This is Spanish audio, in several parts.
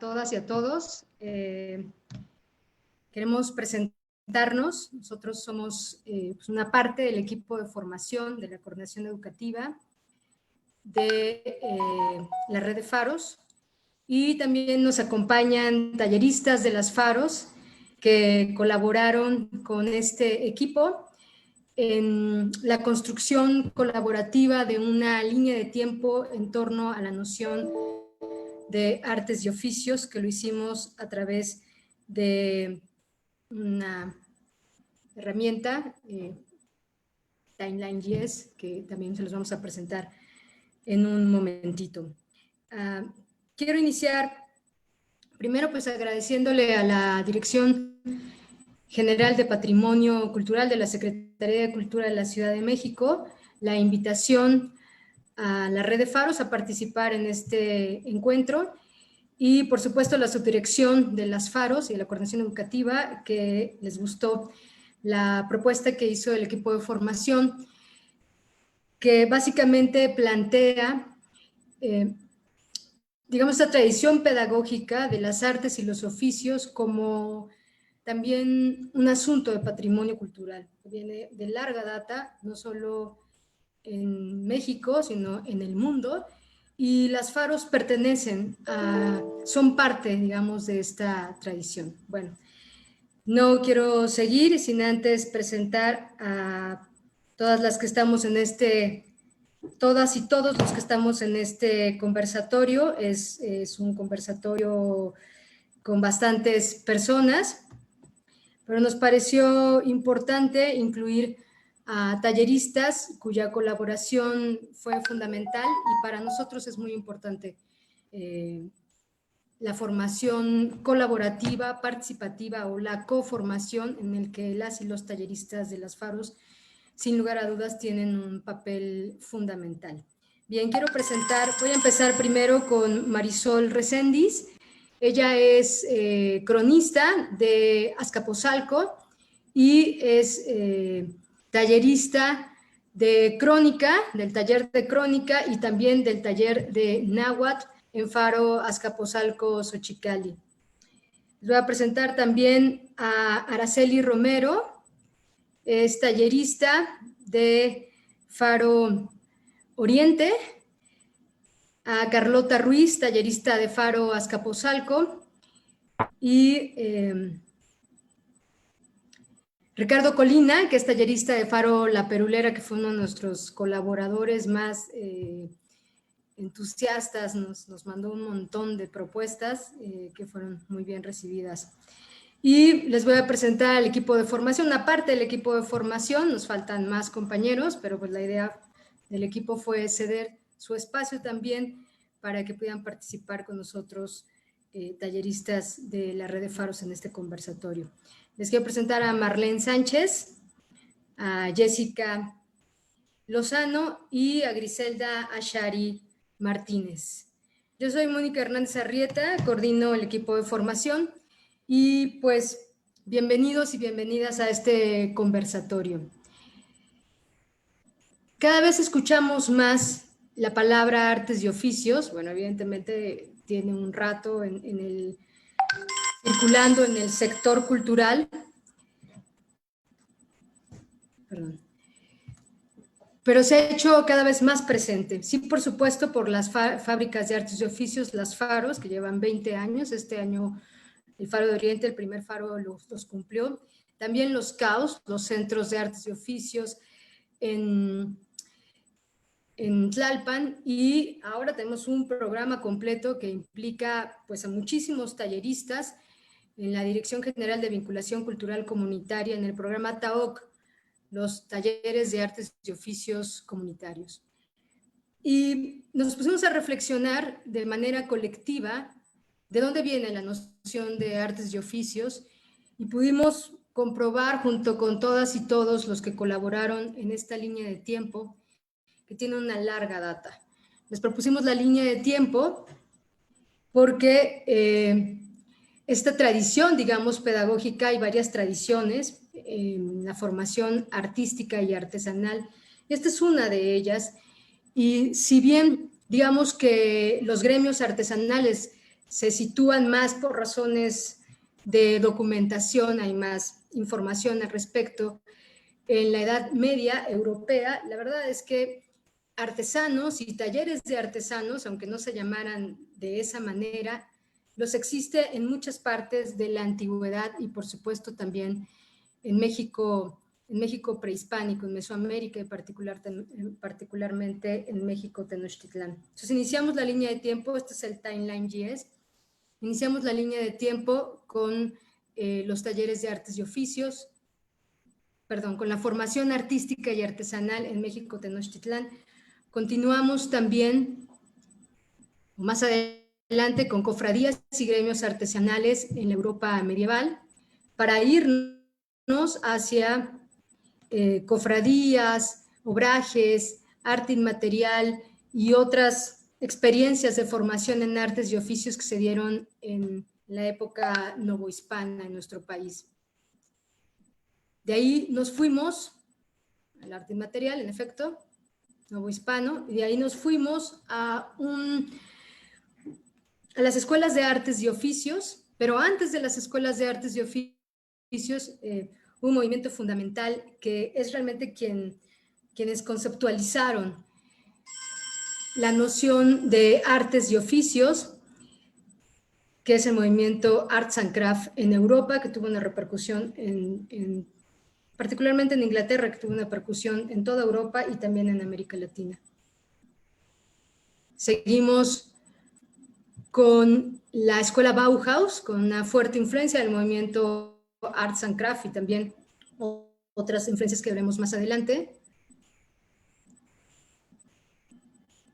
todas y a todos. Queremos presentarnos. Nosotros somos pues una parte del equipo de formación de la Coordinación Educativa de la Red de Faros, y también nos acompañan talleristas de las Faros que colaboraron con este equipo en la construcción colaborativa de una línea de tiempo en torno a la noción de artes y oficios, que lo hicimos a través de una herramienta, Timeline.js, que también se los vamos a presentar en un momentito. Quiero iniciar primero pues agradeciéndole a la Dirección General de Patrimonio Cultural de la Secretaría de Cultura de la Ciudad de México la invitación a la Red de Faros a participar en este encuentro, y por supuesto la subdirección de las Faros y la coordinación educativa, que les gustó la propuesta que hizo el equipo de formación, que básicamente plantea digamos, esta tradición pedagógica de las artes y los oficios como también un asunto de patrimonio cultural, que viene de larga data, no solo en México, sino en el mundo, y las Faros son parte, digamos, de esta tradición. Bueno, no quiero seguir sin antes presentar a todas las que estamos en todas y todos los que estamos en este conversatorio. Es un conversatorio con bastantes personas, pero nos pareció importante incluir a talleristas cuya colaboración fue fundamental, y para nosotros es muy importante la formación colaborativa, participativa o la coformación, en el que las y los talleristas de las Faros sin lugar a dudas tienen un papel fundamental. Bien, voy a empezar primero con Marisol Recendis. Ella es cronista de Azcapotzalco y es tallerista de crónica, del taller de crónica y también del taller de náhuatl en Faro Azcapotzalco, Xochicalli. Les voy a presentar también a Araceli Romero. Es tallerista de Faro Oriente, a Carlota Ruiz, tallerista de Faro Azcapotzalco, y Ricardo Colina, que es tallerista de Faro La Perulera, que fue uno de nuestros colaboradores más entusiastas, nos mandó un montón de propuestas que fueron muy bien recibidas. Y les voy a presentar al equipo de formación, una parte del equipo de formación. Nos faltan más compañeros, pero pues la idea del equipo fue ceder su espacio también para que puedan participar con nosotros talleristas de la Red de Faros en este conversatorio. Les quiero presentar a Marlene Sánchez, a Jessica Lozano y a Griselda Ashari Martínez. Yo soy Mónica Hernández Arrieta, coordino el equipo de formación. Y pues, bienvenidos y bienvenidas a este conversatorio. Cada vez escuchamos más la palabra artes y oficios. Bueno, evidentemente tiene un rato circulando en el sector cultural. Perdón. Pero se ha hecho cada vez más presente. Sí, por supuesto, por las fábricas de artes y oficios, las Faros, que llevan 20 años. Este año el Faro de Oriente, el primer Faro, los cumplió. También los CAOS, los Centros de Artes y Oficios en Tlalpan, y ahora tenemos un programa completo que implica pues a muchísimos talleristas en la Dirección General de Vinculación Cultural Comunitaria, en el programa TAOC, los talleres de artes y oficios comunitarios. Y nos pusimos a reflexionar de manera colectiva de dónde viene la noción de artes y oficios, y pudimos comprobar junto con todas y todos los que colaboraron en esta línea de tiempo que tiene una larga data. Les propusimos la línea de tiempo porque esta tradición, digamos, pedagógica, hay varias tradiciones en la formación artística y artesanal. Esta es una de ellas, y si bien digamos que los gremios artesanales se sitúan más por razones de documentación, hay más información al respecto. En la Edad Media europea, la verdad es que artesanos y talleres de artesanos, aunque no se llamaran de esa manera, los existe en muchas partes de la antigüedad y por supuesto también en México prehispánico, en Mesoamérica y particularmente en México Tenochtitlán. Entonces iniciamos la línea de tiempo, este es el Timeline GS, iniciamos la línea de tiempo con los talleres de artes y oficios, con la formación artística y artesanal en México Tenochtitlán. Continuamos también más adelante con cofradías y gremios artesanales en la Europa medieval, para irnos hacia cofradías, obrajes, arte inmaterial y otras experiencias de formación en artes y oficios que se dieron en la época novohispana en nuestro país. De ahí nos fuimos al arte inmaterial, en efecto, novohispano, y de ahí nos fuimos a las escuelas de artes y oficios, pero antes de las escuelas de artes y oficios, un movimiento fundamental que es realmente quienes conceptualizaron la noción de artes y oficios, que es el movimiento Arts and Craft en Europa, que tuvo una repercusión particularmente en Inglaterra, que tuvo una repercusión en toda Europa y también en América Latina. Seguimos con la escuela Bauhaus, con una fuerte influencia del movimiento Arts and Craft y también otras influencias que veremos más adelante.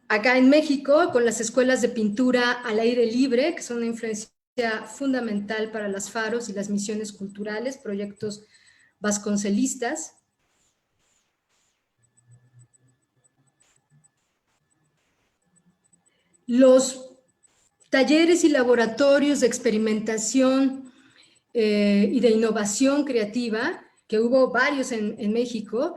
Acá en México, con las escuelas de pintura al aire libre, que son una influencia fundamental para las faros y las misiones culturales, proyectos vasconcelistas. Los talleres y laboratorios de experimentación y de innovación creativa, que hubo varios en México,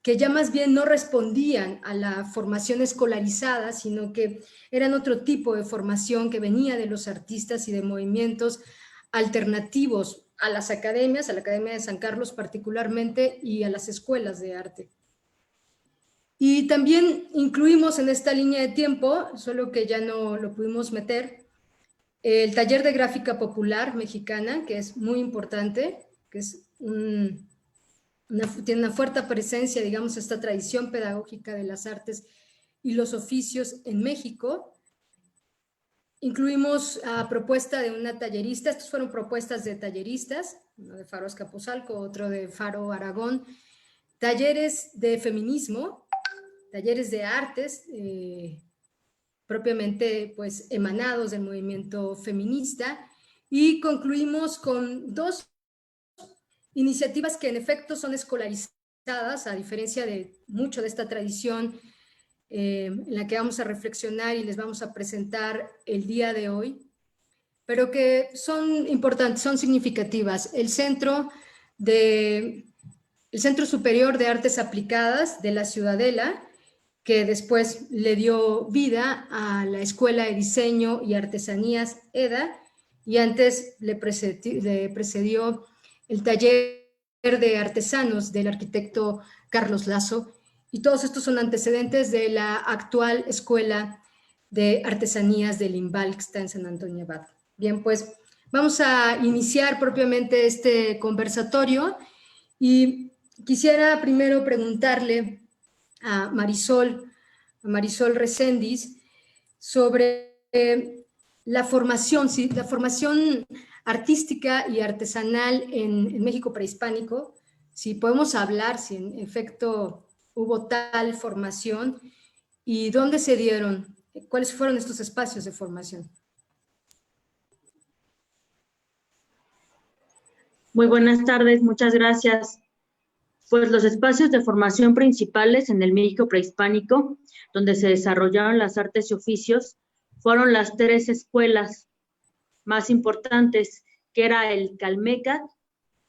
que ya más bien no respondían a la formación escolarizada, sino que eran otro tipo de formación que venía de los artistas y de movimientos alternativos a las academias, a la Academia de San Carlos particularmente, y a las escuelas de arte. Y también incluimos en esta línea de tiempo, solo que ya no lo pudimos meter, el taller de gráfica popular mexicana, que es muy importante, que es tiene una fuerte presencia, digamos, esta tradición pedagógica de las artes y los oficios en México. Incluimos a propuesta de una tallerista, estas fueron propuestas de talleristas, uno de Faro Azcapotzalco, otro de Faro Aragón, talleres de feminismo, talleres de artes, propiamente pues emanados del movimiento feminista, y concluimos con dos iniciativas que en efecto son escolarizadas, a diferencia de mucho de esta tradición en la que vamos a reflexionar y les vamos a presentar el día de hoy, pero que son importantes, son significativas. El Centro Superior de Artes Aplicadas de la Ciudadela, que después le dio vida a la Escuela de Diseño y Artesanías EDA, y antes le precedió el Taller de Artesanos del arquitecto Carlos Lazo, y todos estos son antecedentes de la actual Escuela de Artesanías del IMBAL, que está en San Antonio Abad. Bien, pues vamos a iniciar propiamente este conversatorio, y quisiera primero preguntarle a Marisol Recendis sobre la formación artística y artesanal en México prehispánico, si podemos hablar, si en efecto hubo tal formación y dónde se dieron, cuáles fueron estos espacios de formación. Muy buenas tardes, muchas gracias. Pues los espacios de formación principales en el México prehispánico, donde se desarrollaron las artes y oficios, fueron las tres escuelas más importantes, que era el Calmecat,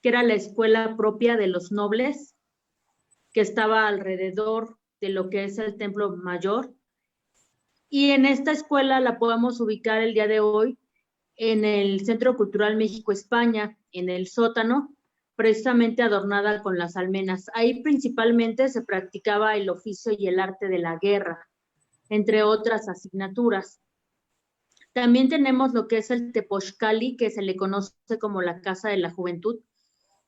que era la escuela propia de los nobles, que estaba alrededor de lo que es el Templo Mayor. Y en esta escuela la podemos ubicar el día de hoy en el Centro Cultural México-España, en el sótano, precisamente adornada con las almenas. Ahí principalmente se practicaba el oficio y el arte de la guerra, entre otras asignaturas. También tenemos lo que es el Tepochcali, que se le conoce como la Casa de la Juventud,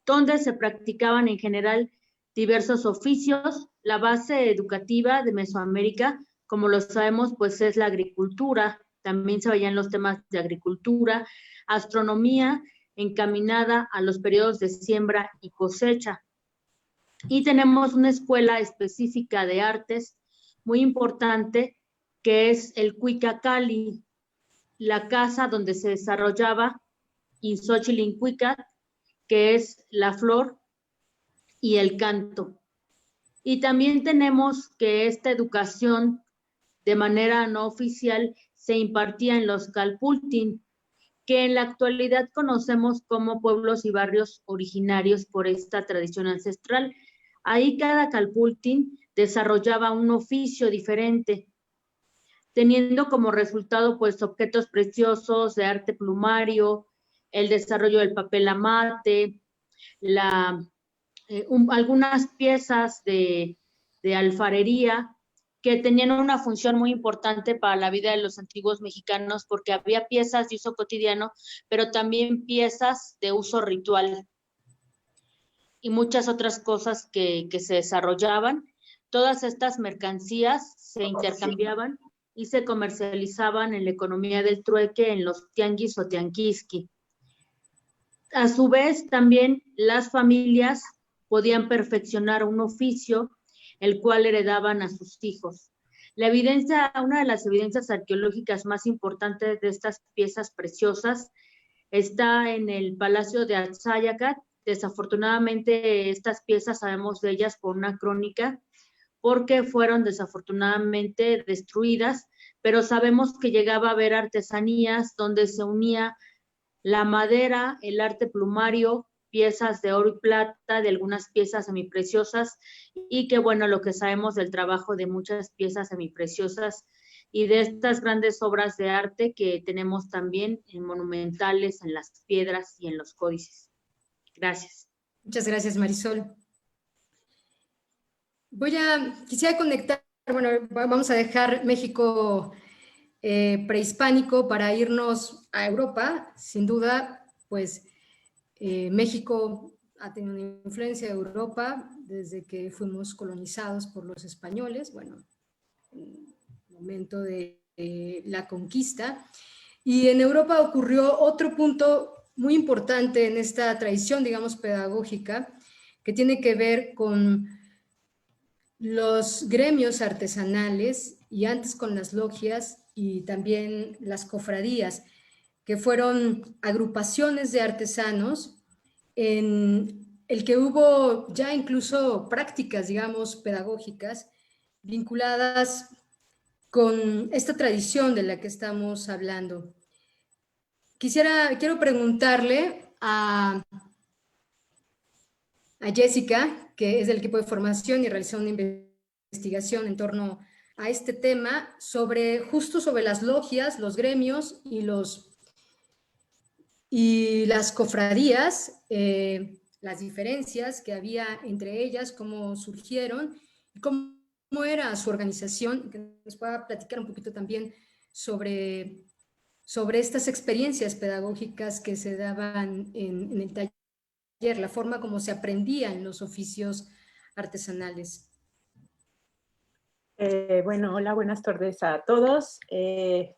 donde se practicaban en general diversos oficios. La base educativa de Mesoamérica, como lo sabemos, pues es la agricultura. También se veían los temas de agricultura, astronomía, encaminada a los periodos de siembra y cosecha. Y tenemos una escuela específica de artes muy importante, que es el Cuicacali, la casa donde se desarrollaba Inxochilincuicat, que es la flor y el canto. Y también tenemos que esta educación de manera no oficial se impartía en los Calpultin, que en la actualidad conocemos como pueblos y barrios originarios por esta tradición ancestral. Ahí cada Calpultin desarrollaba un oficio diferente, teniendo como resultado pues objetos preciosos de arte plumario, el desarrollo del papel amate, algunas piezas de alfarería que tenían una función muy importante para la vida de los antiguos mexicanos, porque había piezas de uso cotidiano, pero también piezas de uso ritual y muchas otras cosas que se desarrollaban. Todas estas mercancías se intercambiaban y se comercializaban en la economía del trueque en los tianguis o tianquisqui. A su vez, también las familias podían perfeccionar un oficio, el cual heredaban a sus hijos. Una de las evidencias arqueológicas más importantes de estas piezas preciosas está en el Palacio de Atzayacat. Desafortunadamente, estas piezas sabemos de ellas por una crónica, porque fueron desafortunadamente destruidas, pero sabemos que llegaba a haber artesanías donde se unía la madera, el arte plumario, piezas de oro y plata, de algunas piezas semipreciosas, y que bueno, lo que sabemos del trabajo de muchas piezas semipreciosas y de estas grandes obras de arte que tenemos también en monumentales, en las piedras y en los códices. Gracias. Muchas gracias, Marisol. Quisiera conectar, bueno, vamos a dejar México prehispánico para irnos a Europa. Sin duda, pues México ha tenido una influencia de Europa desde que fuimos colonizados por los españoles, bueno, en el momento de la conquista. Y en Europa ocurrió otro punto muy importante en esta tradición, digamos, pedagógica, que tiene que ver con los gremios artesanales y antes con las logias y también las cofradías, que fueron agrupaciones de artesanos en el que hubo ya incluso prácticas, digamos, pedagógicas vinculadas con esta tradición de la que estamos hablando. Quiero preguntarle a Jessica, que es del equipo de formación y realizó una investigación en torno a este tema, justo sobre las logias, los gremios y las cofradías, las diferencias que había entre ellas, cómo surgieron, y cómo era su organización, que nos pueda platicar un poquito también sobre estas experiencias pedagógicas que se daban en el taller, la forma como se aprendían los oficios artesanales. Bueno, hola, buenas tardes a todos. Les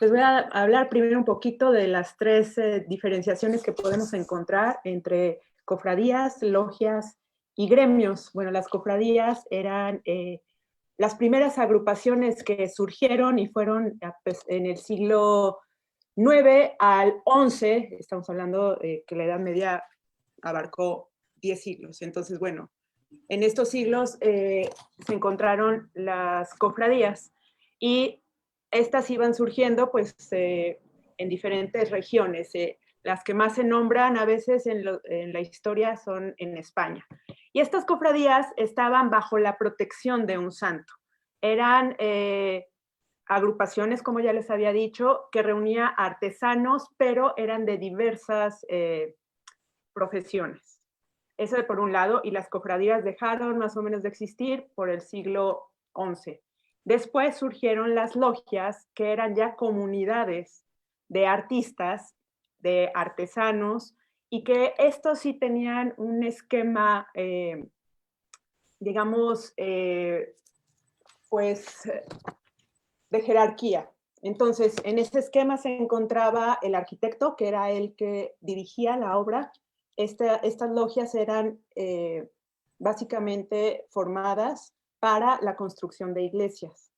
voy a hablar primero un poquito de las tres diferenciaciones que podemos encontrar entre cofradías, logias y gremios. Bueno, las cofradías eran las primeras agrupaciones que surgieron y fueron pues, en el siglo IX al XI, estamos hablando que la Edad Media abarcó 10 siglos. Entonces, bueno, en estos siglos se encontraron las cofradías y estas iban surgiendo pues en diferentes regiones. Las que más se nombran a veces en la historia son en España. Y estas cofradías estaban bajo la protección de un santo. Eran agrupaciones, como ya les había dicho, que reunía artesanos, pero eran de diversas profesiones. Eso por un lado, y las cofradías dejaron más o menos de existir por el siglo XI. Después surgieron las logias, que eran ya comunidades de artistas, de artesanos, y que estos sí tenían un esquema, digamos, pues, de jerarquía. Entonces, en este esquema se encontraba el arquitecto, que era el que dirigía la obra. Estas logias eran básicamente formadas para la construcción de iglesias.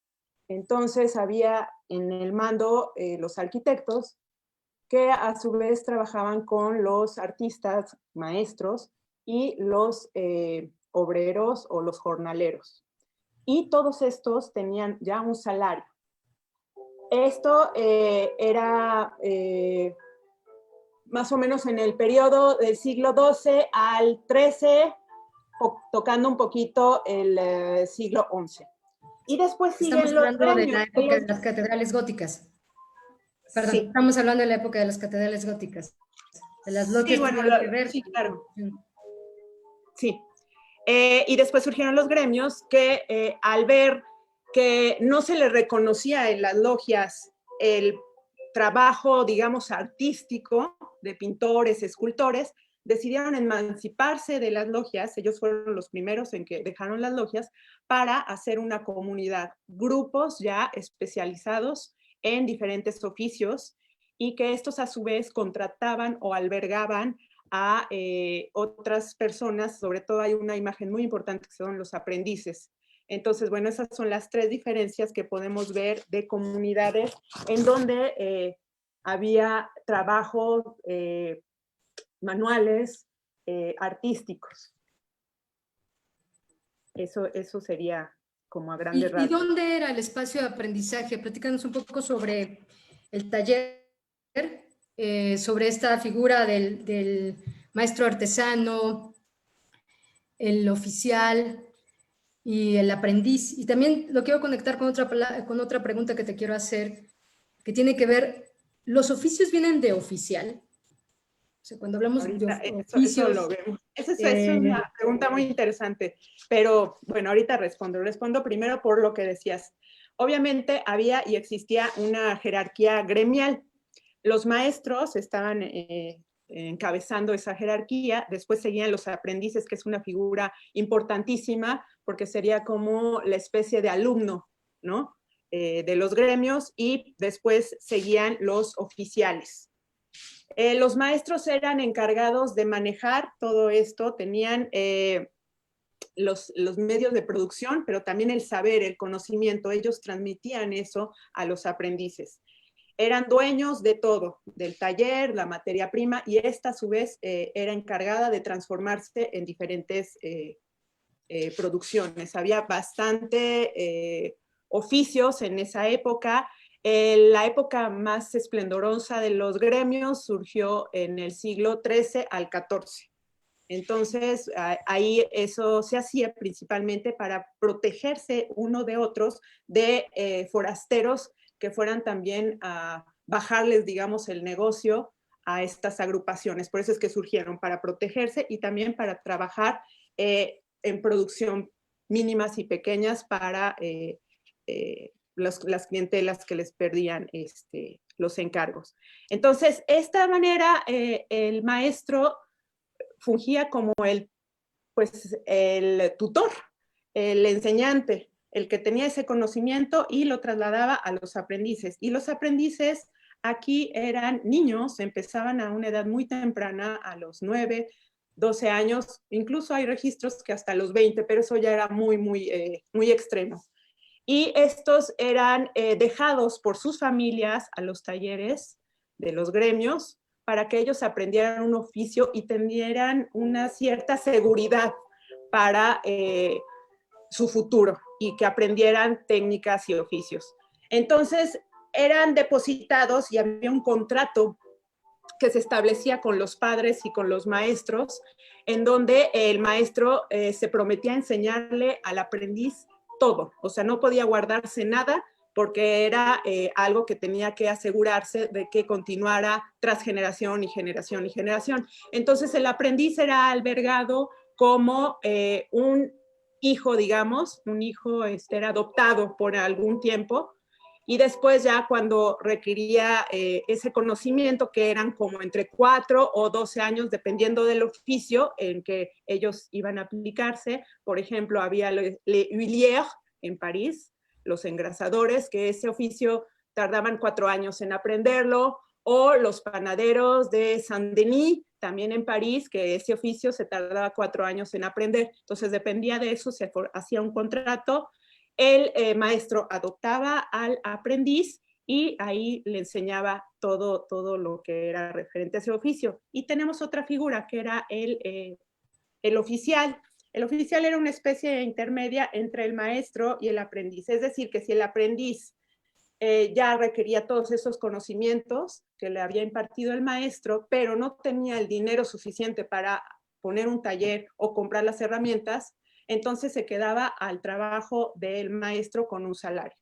Entonces, había en el mando los arquitectos, que a su vez trabajaban con los artistas, maestros, y los obreros o los jornaleros. Y todos estos tenían ya un salario. Esto era más o menos en el periodo del siglo XII al XIII, tocando un poquito el siglo XI. Y después siguen los hablando de la gremios. época de las catedrales góticas. Perdón, Sí. estamos hablando de la época de las catedrales góticas. De las logias Sí, bueno, tuvieron que ver. sí, claro. Sí. Y después surgieron los gremios que al ver que no se les reconocía en las logias el trabajo, digamos, artístico de pintores, escultores, decidieron emanciparse de las logias. Ellos fueron los primeros en que dejaron las logias para hacer una comunidad, grupos ya especializados en diferentes oficios, y que estos a su vez contrataban o albergaban a otras personas. Sobre todo hay una imagen muy importante que son los aprendices. Entonces, bueno, esas son las tres diferencias que podemos ver de comunidades en donde había trabajos manuales, artísticos. Eso sería como a grandes rasgos. ¿Y dónde era el espacio de aprendizaje? Platícanos un poco sobre el taller, sobre esta figura del maestro artesano, el oficial y el aprendiz. Y también lo quiero conectar con otra pregunta que te quiero hacer, que tiene que ver, ¿los oficios vienen de oficial? O sea, cuando hablamos ahorita, de oficios... eso lo vemos. Esa es una pregunta muy interesante, pero bueno, ahorita respondo primero por lo que decías. Obviamente había y existía una jerarquía gremial. Los maestros estaban encabezando esa jerarquía, después seguían los aprendices, que es una figura importantísima, porque sería como la especie de alumno, ¿no? De los gremios, y después seguían los oficiales. Los maestros eran encargados de manejar todo esto, tenían los medios de producción, pero también el saber, el conocimiento. Ellos transmitían eso a los aprendices. Eran dueños de todo, del taller, la materia prima, y esta a su vez era encargada de transformarse en diferentes producciones. Había bastante oficios en esa época. La época más esplendorosa de los gremios surgió en el siglo XIII al XIV. Entonces, ahí eso se hacía principalmente para protegerse uno de otros de forasteros que fueran también a bajarles, digamos, el negocio a estas agrupaciones. Por eso es que surgieron, para protegerse y también para trabajar en producción mínimas y pequeñas para las clientelas que les perdían los encargos. Entonces, esta manera, el maestro fungía como el tutor, el enseñante, el que tenía ese conocimiento y lo trasladaba a los aprendices. Y los aprendices aquí eran niños, empezaban a una edad muy temprana, a los 9, 12 años, incluso hay registros que hasta los 20, pero eso ya era muy extremo. Y estos eran dejados por sus familias a los talleres de los gremios para que ellos aprendieran un oficio y tuvieran una cierta seguridad para su futuro, y que aprendieran técnicas y oficios. Entonces eran depositados y había un contrato que se establecía con los padres y con los maestros, en donde el maestro se prometía enseñarle al aprendiz todo, o sea, no podía guardarse nada, porque era algo que tenía que asegurarse de que continuara tras generación y generación y generación. Entonces el aprendiz era albergado como un hijo, digamos, un hijo era adoptado por algún tiempo, y después ya cuando requería ese conocimiento, que eran como entre 4 o 12 años, dependiendo del oficio en que ellos iban a aplicarse. Por ejemplo, había les huiliers en París, los engrasadores, que ese oficio tardaban 4 años en aprenderlo, o los panaderos de Saint-Denis, también en París, que ese oficio se tardaba 4 años en aprender. Entonces dependía de eso, se hacía un contrato, el maestro adoptaba al aprendiz y ahí le enseñaba todo lo que era referente a ese oficio. Y tenemos otra figura que era el oficial. El oficial era una especie intermedia entre el maestro y el aprendiz. Es decir, que si el aprendiz ya requería todos esos conocimientos que le había impartido el maestro, pero no tenía el dinero suficiente para poner un taller o comprar las herramientas, entonces se quedaba al trabajo del maestro con un salario.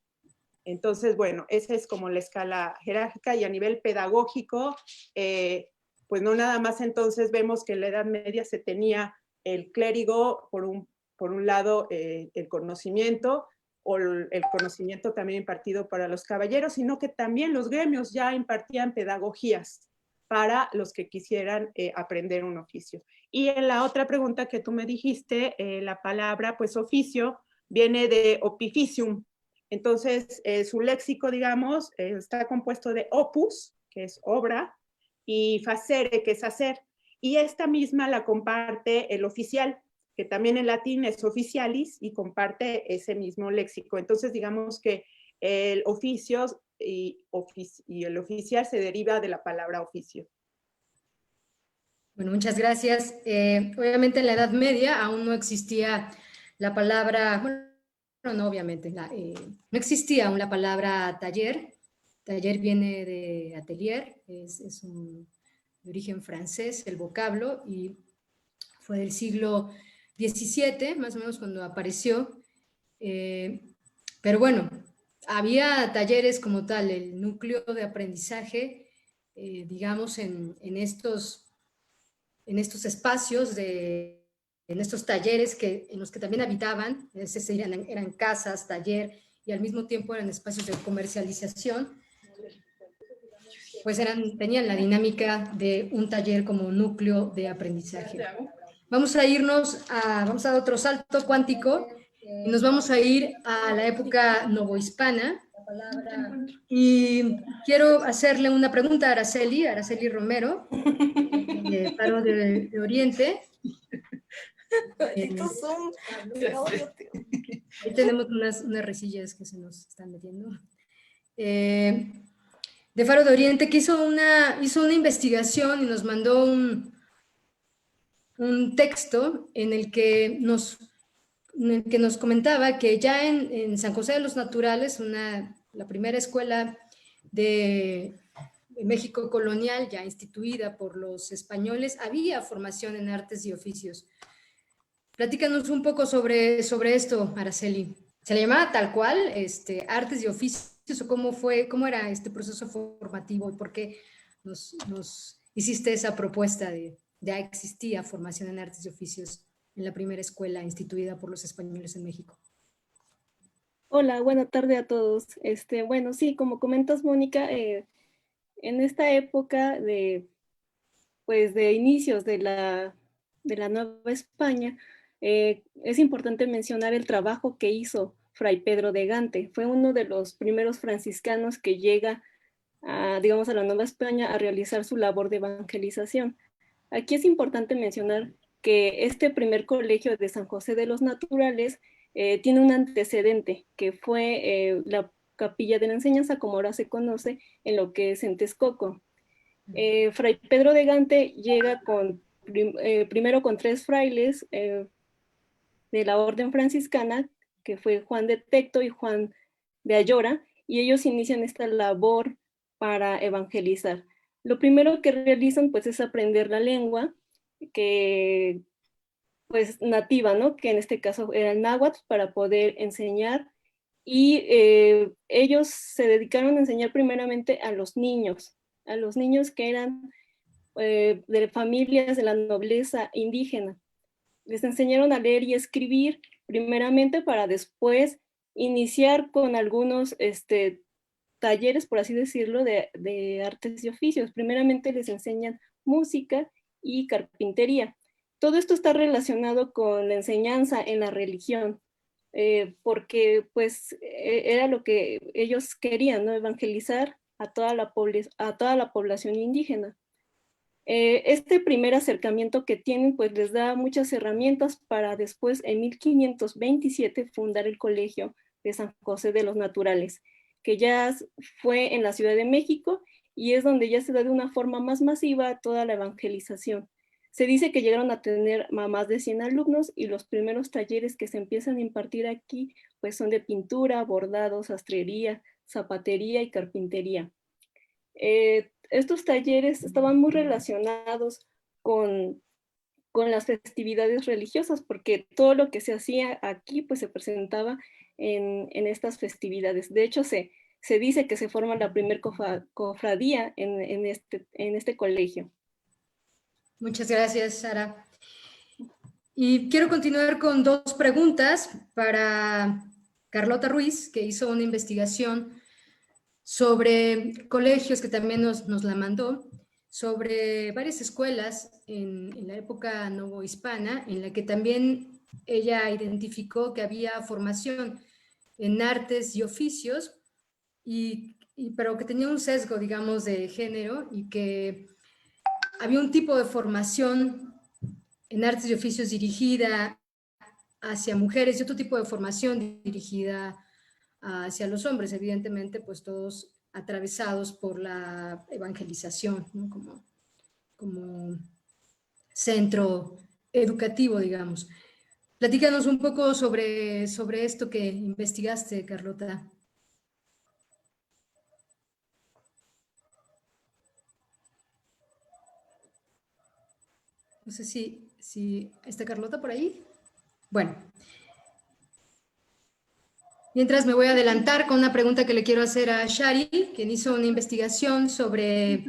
Entonces, bueno, esa es como la escala jerárquica, y a nivel pedagógico, pues no nada más entonces vemos que en la Edad Media se tenía el clérigo, por un lado, el conocimiento, o el conocimiento también impartido para los caballeros, sino que también los gremios ya impartían pedagogías para los que quisieran aprender un oficio. Y en la otra pregunta que tú me dijiste, la palabra, pues oficio, viene de opificium. Entonces, su léxico, digamos, está compuesto de opus, que es obra, y facere, que es hacer. Y esta misma la comparte el oficial, que también en latín es officialis y comparte ese mismo léxico. Entonces, digamos que el oficio y el oficial se deriva de la palabra oficio. Bueno, muchas gracias. Obviamente en la Edad Media aún no existía la palabra, bueno, no obviamente, no existía aún la palabra taller. Taller viene de atelier, es de origen francés el vocablo, y fue del siglo XVII, más o menos cuando apareció. Pero bueno, había talleres como tal, el núcleo de aprendizaje, digamos, en estos espacios, en estos talleres en los que también habitaban, eran casas, taller, y al mismo tiempo eran espacios de comercialización, pues tenían la dinámica de un taller como núcleo de aprendizaje. Vamos a dar otro salto cuántico y nos vamos a ir a la época novohispana. Y quiero hacerle una pregunta a Araceli Romero, de Faro de Oriente. Ahí tenemos unas resillas que se nos están metiendo. De Faro de Oriente, que hizo una investigación y nos mandó un texto en el que nos comentaba que ya en San José de los Naturales, la primera escuela de México colonial, ya instituida por los españoles, había formación en artes y oficios. Platícanos un poco sobre esto, Araceli. ¿Se le llamaba tal cual artes y oficios, o cómo era este proceso formativo, y por qué nos hiciste esa propuesta de ya existía formación en artes y oficios en la primera escuela instituida por los españoles en México? Hola, buena tarde a todos. Bueno, sí, como comentas, Mónica, en esta época de inicios de la Nueva España, es importante mencionar el trabajo que hizo Fray Pedro de Gante. Fue uno de los primeros franciscanos que llega digamos, a la Nueva España a realizar su labor de evangelización. Aquí es importante mencionar que este primer colegio de San José de los Naturales tiene un antecedente, que fue la Capilla de la Enseñanza, como ahora se conoce, en lo que es en Texcoco. Fray Pedro de Gante llega primero con 3 frailes de la orden franciscana, que fue Juan de Tecto y Juan de Ayora, y ellos inician esta labor para evangelizar. Lo primero que realizan pues es aprender la lengua que pues nativa, ¿no? Que en este caso era el náhuatl, para poder enseñar y ellos se dedicaron a enseñar primeramente a los niños que eran de familias de la nobleza indígena. Les enseñaron a leer y escribir primeramente para después iniciar con algunos talleres, por así decirlo, de artes y oficios. Primeramente les enseñan música y carpintería. Todo esto está relacionado con la enseñanza en la religión, porque pues era lo que ellos querían, ¿no? Evangelizar a toda la población indígena. Este primer acercamiento que tienen pues les da muchas herramientas para después en 1527 fundar el Colegio de San José de los Naturales, que ya fue en la Ciudad de México y es donde ya se da de una forma más masiva toda la evangelización. Se dice que llegaron a tener más de 100 alumnos y los primeros talleres que se empiezan a impartir aquí pues son de pintura, bordado, sastrería, zapatería y carpintería. Estos talleres estaban muy relacionados con, con las festividades religiosas, porque todo lo que se hacía aquí pues se presentaba en estas festividades. De hecho, se dice que se forma la primer cofradía en este colegio. Muchas gracias, Sara. Y quiero continuar con dos preguntas para Carlota Ruiz, que hizo una investigación sobre colegios, que también nos la mandó, sobre varias escuelas en la época novohispana, en la que también ella identificó que había formación en artes y oficios, pero que tenía un sesgo, digamos, de género, y que había un tipo de formación en artes y oficios dirigida hacia mujeres y otro tipo de formación dirigida hacia los hombres, evidentemente, pues todos atravesados por la evangelización, ¿no? como centro educativo, digamos. Platícanos un poco sobre esto que investigaste, Carlota. No sé si está Carlota por ahí. Bueno, mientras me voy a adelantar con una pregunta que le quiero hacer a Shari, quien hizo una investigación sobre...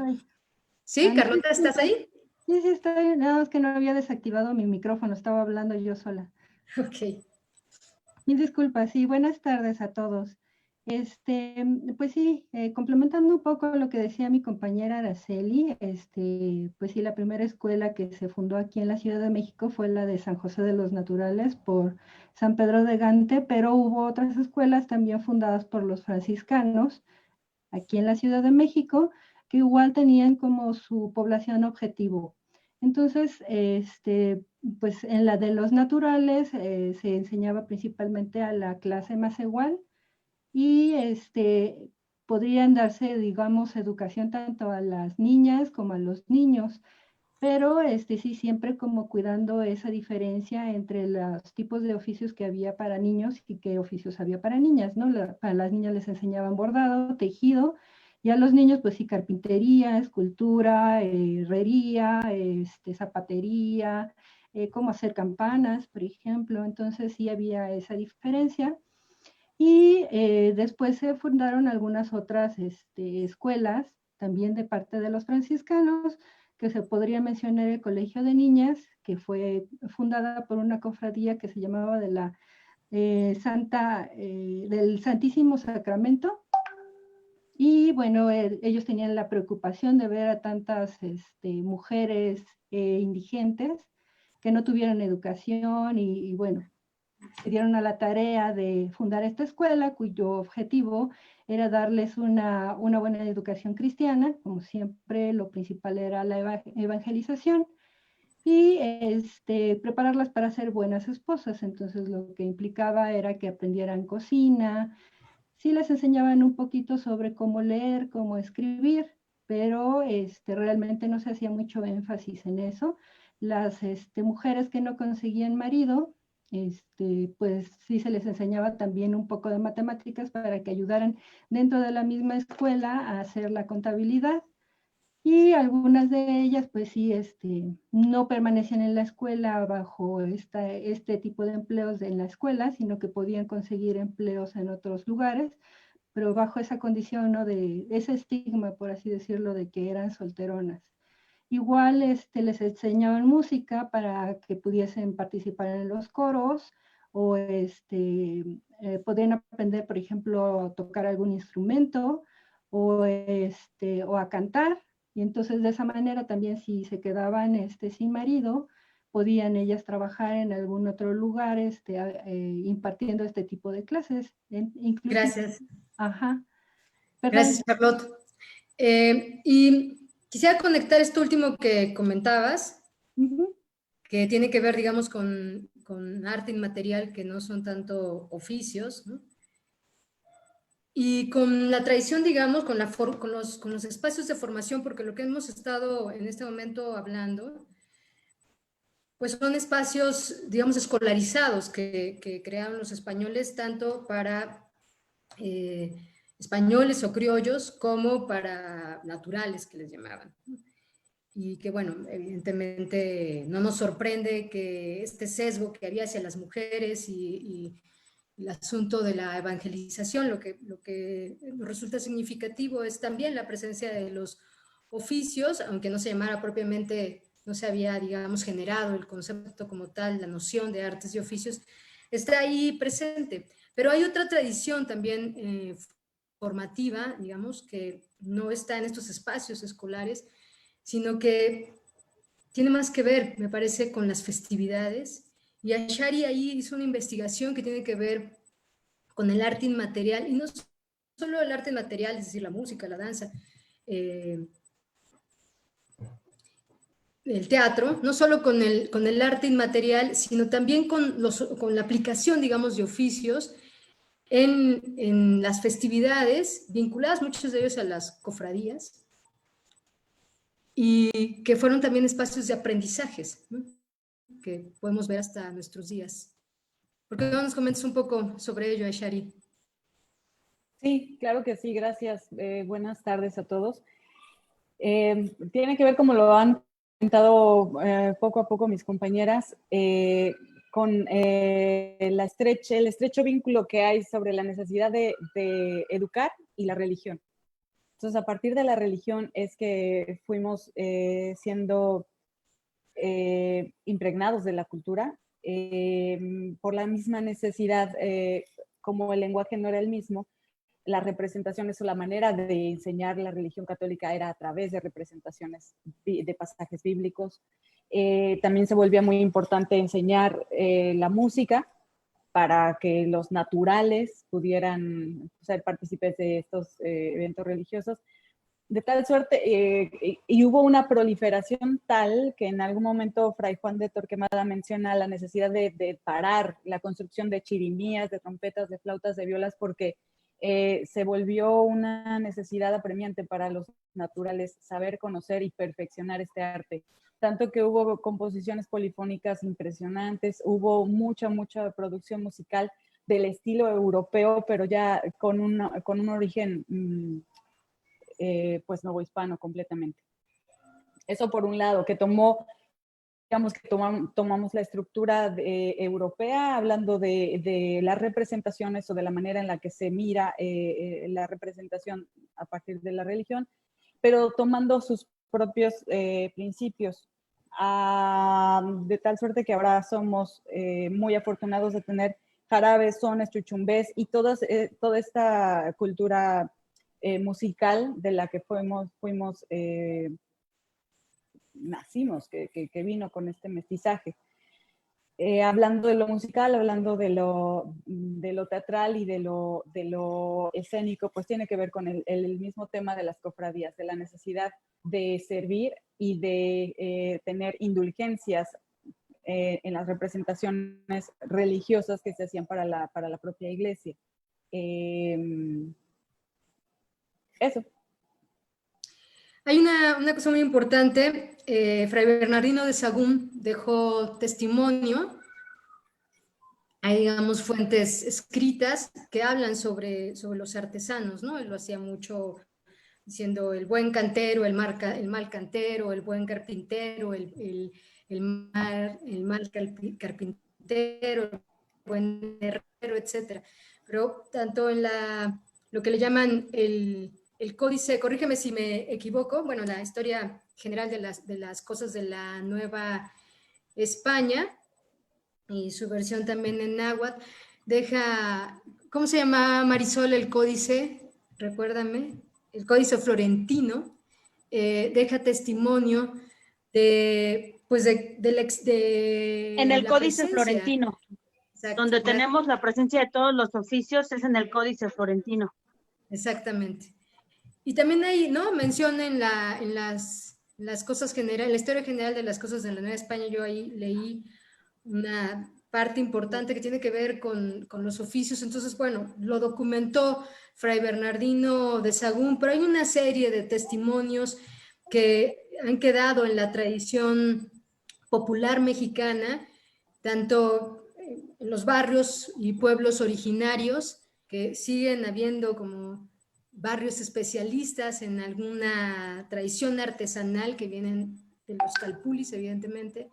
¿Sí, Carlota, estás ahí? Sí, estoy, nada más que no había desactivado mi micrófono, estaba hablando yo sola. Ok. Mil disculpas, y buenas tardes a todos. Pues sí, complementando un poco lo que decía mi compañera Araceli, pues sí, la primera escuela que se fundó aquí en la Ciudad de México fue la de San José de los Naturales por San Pedro de Gante, pero hubo otras escuelas también fundadas por los franciscanos aquí en la Ciudad de México, que igual tenían como su población objetivo. Entonces, pues en la de los naturales se enseñaba principalmente a la clase más igual y podrían darse, digamos, educación tanto a las niñas como a los niños, pero sí siempre como cuidando esa diferencia entre los tipos de oficios que había para niños y qué oficios había para niñas, ¿no? Para las niñas les enseñaban bordado, tejido, y a los niños pues sí carpintería, escultura, herrería, zapatería, cómo hacer campanas, por ejemplo. Entonces sí había esa diferencia. Y después se fundaron algunas otras escuelas, también de parte de los franciscanos, que se podría mencionar el Colegio de Niñas, que fue fundada por una cofradía que se llamaba de la del Santísimo Sacramento. Y bueno, ellos tenían la preocupación de ver a tantas mujeres indigentes que no tuvieron educación y bueno, se dieron a la tarea de fundar esta escuela, cuyo objetivo era darles una buena educación cristiana, como siempre lo principal era la evangelización, y prepararlas para ser buenas esposas. Entonces lo que implicaba era que aprendieran cocina, sí les enseñaban un poquito sobre cómo leer, cómo escribir, pero realmente no se hacía mucho énfasis en eso. Las mujeres que no conseguían marido, pues sí se les enseñaba también un poco de matemáticas para que ayudaran dentro de la misma escuela a hacer la contabilidad. y algunas de ellas pues sí no permanecían en la escuela bajo este tipo de empleos en la escuela, sino que podían conseguir empleos en otros lugares, pero bajo esa condición, ¿no? De ese estigma, por así decirlo, de que eran solteronas. Igual les enseñaban música para que pudiesen participar en los coros o podían aprender, por ejemplo, a tocar algún instrumento o a cantar. Y entonces de esa manera también si se quedaban sin marido, podían ellas trabajar en algún otro lugar impartiendo este tipo de clases. Inclusive, Gracias. ajá, perdón. Gracias, Charlotte. Y quisiera conectar esto último que comentabas, Ujú. que tiene que ver, digamos, con arte inmaterial, que no son tanto oficios, ¿no? Y con la tradición, digamos, con los espacios de formación, porque lo que hemos estado en este momento hablando, pues son espacios, digamos, escolarizados que crearon los españoles, tanto para españoles o criollos como para naturales, que les llamaban. Y que, bueno, evidentemente no nos sorprende que este sesgo que había hacia las mujeres y el asunto de la evangelización, lo que nos resulta significativo es también la presencia de los oficios, aunque no se llamara propiamente, no se había, digamos, generado el concepto como tal, la noción de artes y oficios, está ahí presente. Pero hay otra tradición también formativa, digamos, que no está en estos espacios escolares, sino que tiene más que ver, me parece, con las festividades. Y Ashari ahí hizo una investigación que tiene que ver con el arte inmaterial, y no solo el arte inmaterial, es decir, la música, la danza, el teatro, no solo con el arte inmaterial, sino también con la aplicación, digamos, de oficios en las festividades, vinculadas muchos de ellos a las cofradías, y que fueron también espacios de aprendizajes, ¿no? Que podemos ver hasta nuestros días. ¿Por qué no nos comentas un poco sobre ello, Ashari? Sí, claro que sí, gracias. Buenas tardes a todos. Tiene que ver, como lo han comentado poco a poco mis compañeras, con el estrecho vínculo que hay sobre la necesidad de educar y la religión. Entonces, a partir de la religión es que fuimos siendo impregnados de la cultura por la misma necesidad, como el lenguaje no era el mismo, las representaciones o la manera de enseñar la religión católica era a través de representaciones de pasajes bíblicos. También se volvía muy importante enseñar la música para que los naturales pudieran ser partícipes de estos eventos religiosos. De tal suerte, y hubo una proliferación tal que en algún momento Fray Juan de Torquemada menciona la necesidad de parar la construcción de chirimías, de trompetas, de flautas, de violas, porque se volvió una necesidad apremiante para los naturales saber, conocer y perfeccionar este arte. Tanto que hubo composiciones polifónicas impresionantes, hubo mucha producción musical del estilo europeo, pero ya con un origen pues novohispano completamente. Eso por un lado, que tomamos la estructura europea, hablando de las representaciones o de la manera en la que se mira la representación a partir de la religión, pero tomando sus propios principios, de tal suerte que ahora somos muy afortunados de tener jarabes, sones, chuchumbés y toda esta cultura musical de la que nacimos, que vino con este mestizaje. Hablando de lo musical, hablando de lo teatral y de lo escénico, pues tiene que ver con el mismo tema de las cofradías, de la necesidad de servir y de tener indulgencias en las representaciones religiosas que se hacían para la propia iglesia. Eso. Hay una cosa muy importante. Fray Bernardino de Sahagún dejó testimonio. Hay, digamos, fuentes escritas que hablan sobre los artesanos, ¿no? Él lo hacía mucho diciendo el buen cantero, el mal cantero, el buen carpintero, el mal carpintero, el buen herrero, etc. Pero tanto en lo que le llaman el códice, corrígeme si me equivoco, bueno, la historia general de las cosas de la Nueva España y su versión también en náhuatl, deja, ¿cómo se llama, Marisol, el códice? Recuérdame, el códice florentino, deja testimonio pues En el la Códice presencia. Florentino, Exacto, donde tenemos la presencia de todos los oficios, es en el Códice Florentino. exactamente. Y también hay, ¿no? Menciona en las cosas generales, la historia general de las cosas de la Nueva España, yo ahí leí una parte importante que tiene que ver con los oficios. Entonces, bueno, lo documentó Fray Bernardino de Sahagún, pero hay una serie de testimonios que han quedado en la tradición popular mexicana, tanto en los barrios y pueblos originarios, que siguen habiendo como barrios especialistas en alguna tradición artesanal que vienen de los calpulis, evidentemente,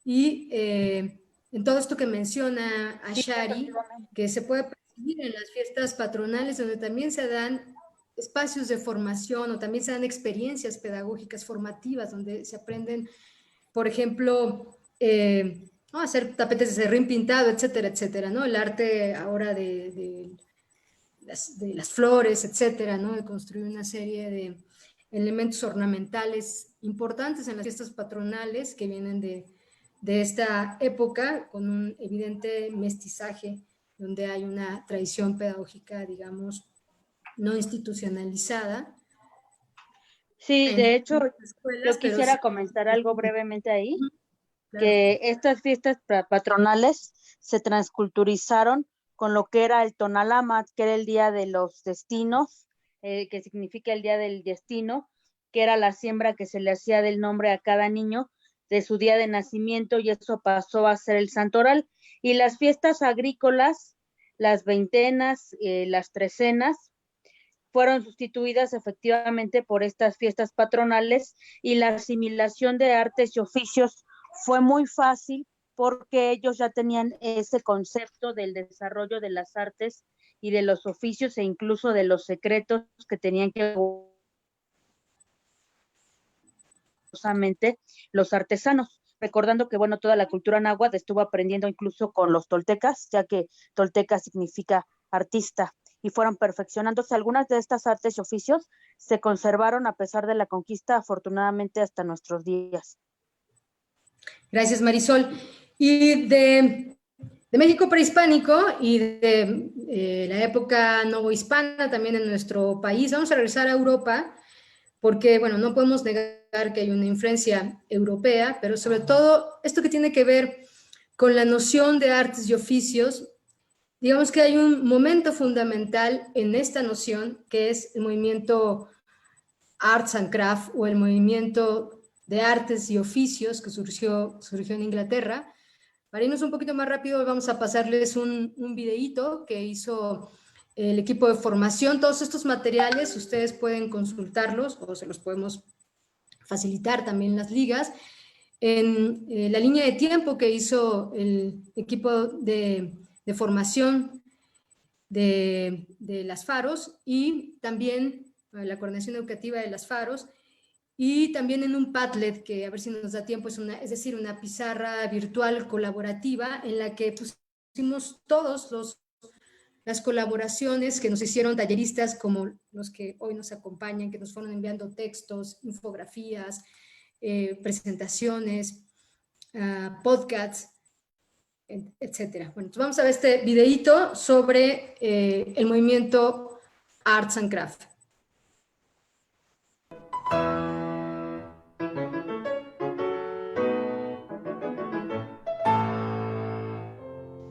y en todo esto que menciona Ashari, que se puede percibir en las fiestas patronales, donde también se dan espacios de formación o también se dan experiencias pedagógicas formativas, donde se aprenden, por ejemplo, ¿no? Hacer tapetes de serrín pintado, etcétera, etcétera, ¿no? El arte ahora de las flores, etcétera, ¿no? De construir una serie de elementos ornamentales importantes en las fiestas patronales que vienen de esta época, con un evidente mestizaje, donde hay una tradición pedagógica, digamos, no institucionalizada. Sí, de hecho, Escuelas, yo pero sí. quisiera comentar algo brevemente ahí, Claro. que estas fiestas patronales se transculturizaron con lo que era el Tonalamat, que era el Día de los Destinos, que significa el Día del Destino, que era la siembra que se le hacía del nombre a cada niño de su día de nacimiento, y eso pasó a ser el santoral. Y las fiestas agrícolas, las veintenas, las trecenas, fueron sustituidas efectivamente por estas fiestas patronales, y la asimilación de artes y oficios fue muy fácil porque ellos ya tenían ese concepto del desarrollo de las artes y de los oficios, e incluso de los secretos que tenían que los artesanos, recordando que, bueno, toda la cultura náhuatl estuvo aprendiendo incluso con los toltecas, ya que tolteca significa artista, y fueron perfeccionándose. Algunas de estas artes y oficios se conservaron a pesar de la conquista, afortunadamente, hasta nuestros días. Gracias, Marisol. Y de México prehispánico y de la época novohispana también en nuestro país, vamos a regresar a Europa, porque, bueno, no podemos negar que hay una influencia europea, pero sobre todo esto que tiene que ver con la noción de artes y oficios. Digamos que hay un momento fundamental en esta noción, que es el movimiento Arts and Craft, o el movimiento de artes y oficios que surgió en Inglaterra. Para irnos un poquito más rápido, vamos a pasarles un videíto que hizo el equipo de formación. Todos estos materiales ustedes pueden consultarlos o se los podemos facilitar también las ligas en la línea de tiempo que hizo el equipo de formación de las Faros, y también la coordinación educativa de las Faros, y también en un Padlet, que a ver si nos da tiempo, es decir, una pizarra virtual colaborativa en la que pusimos todos las colaboraciones que nos hicieron talleristas como los que hoy nos acompañan, que nos fueron enviando textos, infografías, presentaciones, podcasts, etcétera. Bueno, entonces vamos a ver este videíto sobre el movimiento Arts and Craft.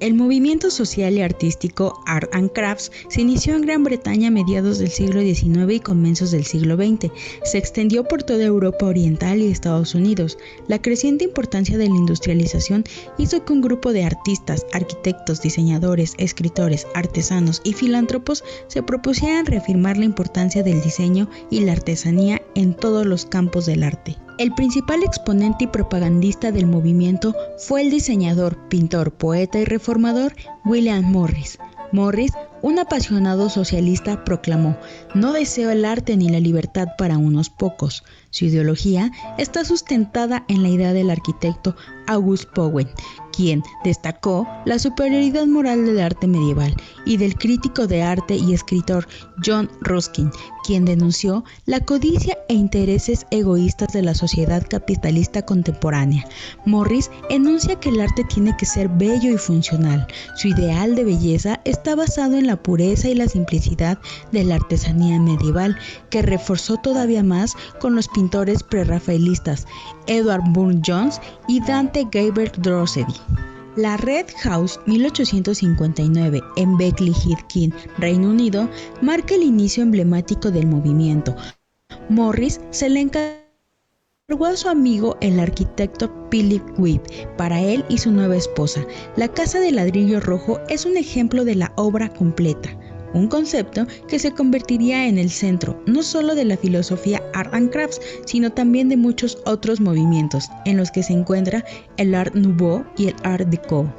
El movimiento social y artístico Art and Crafts se inició en Gran Bretaña a mediados del siglo XIX y comienzos del siglo XX. Se extendió por toda Europa Oriental y Estados Unidos. La creciente importancia de la industrialización hizo que un grupo de artistas, arquitectos, diseñadores, escritores, artesanos y filántropos se propusieran reafirmar la importancia del diseño y la artesanía en todos los campos del arte. El principal exponente y propagandista del movimiento fue el diseñador, pintor, poeta y reformador William Morris. Morris, un apasionado socialista, proclamó: "No deseo el arte ni la libertad para unos pocos". Su ideología está sustentada en la idea del arquitecto August Powen, quien destacó la superioridad moral del arte medieval, y del crítico de arte y escritor John Ruskin, quien denunció la codicia e intereses egoístas de la sociedad capitalista contemporánea. Morris enuncia que el arte tiene que ser bello y funcional. Su ideal de belleza está basado en la pureza y la simplicidad de la artesanía medieval, que reforzó todavía más con los pintores prerrafaelistas Edward Burne-Jones y Dante Gabriel Rossetti. La Red House 1859 en Beckley Heath, Kent, Reino Unido, marca el inicio emblemático del movimiento. Morris se le encargó a su amigo el arquitecto Philip Webb para él y su nueva esposa. La casa de ladrillo rojo es un ejemplo de la obra completa, un concepto que se convertiría en el centro no solo de la filosofía Art and Crafts, sino también de muchos otros movimientos, en los que se encuentra el Art Nouveau y el Art Deco.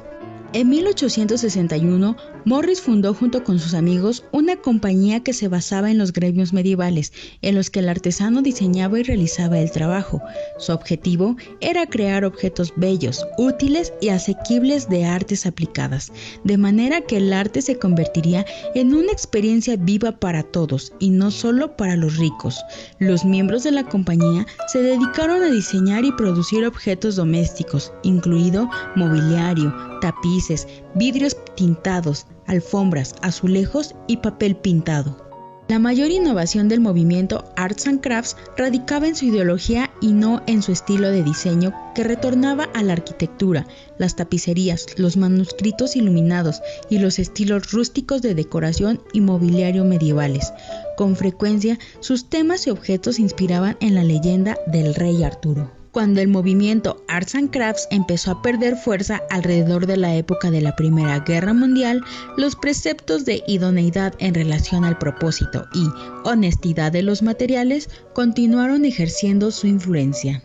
En 1861, Morris fundó junto con sus amigos una compañía que se basaba en los gremios medievales, en los que el artesano diseñaba y realizaba el trabajo. Su objetivo era crear objetos bellos, útiles y asequibles de artes aplicadas, de manera que el arte se convertiría en una experiencia viva para todos y no solo para los ricos. Los miembros de la compañía se dedicaron a diseñar y producir objetos domésticos, incluido mobiliario, tapices, vidrios tintados, alfombras, azulejos y papel pintado. La mayor innovación del movimiento Arts and Crafts radicaba en su ideología y no en su estilo de diseño, que retornaba a la arquitectura, las tapicerías, los manuscritos iluminados y los estilos rústicos de decoración y mobiliario medievales. Con frecuencia, sus temas y objetos se inspiraban en la leyenda del rey Arturo. Cuando el movimiento Arts and Crafts empezó a perder fuerza alrededor de la época de la Primera Guerra Mundial, los preceptos de idoneidad en relación al propósito y honestidad de los materiales continuaron ejerciendo su influencia.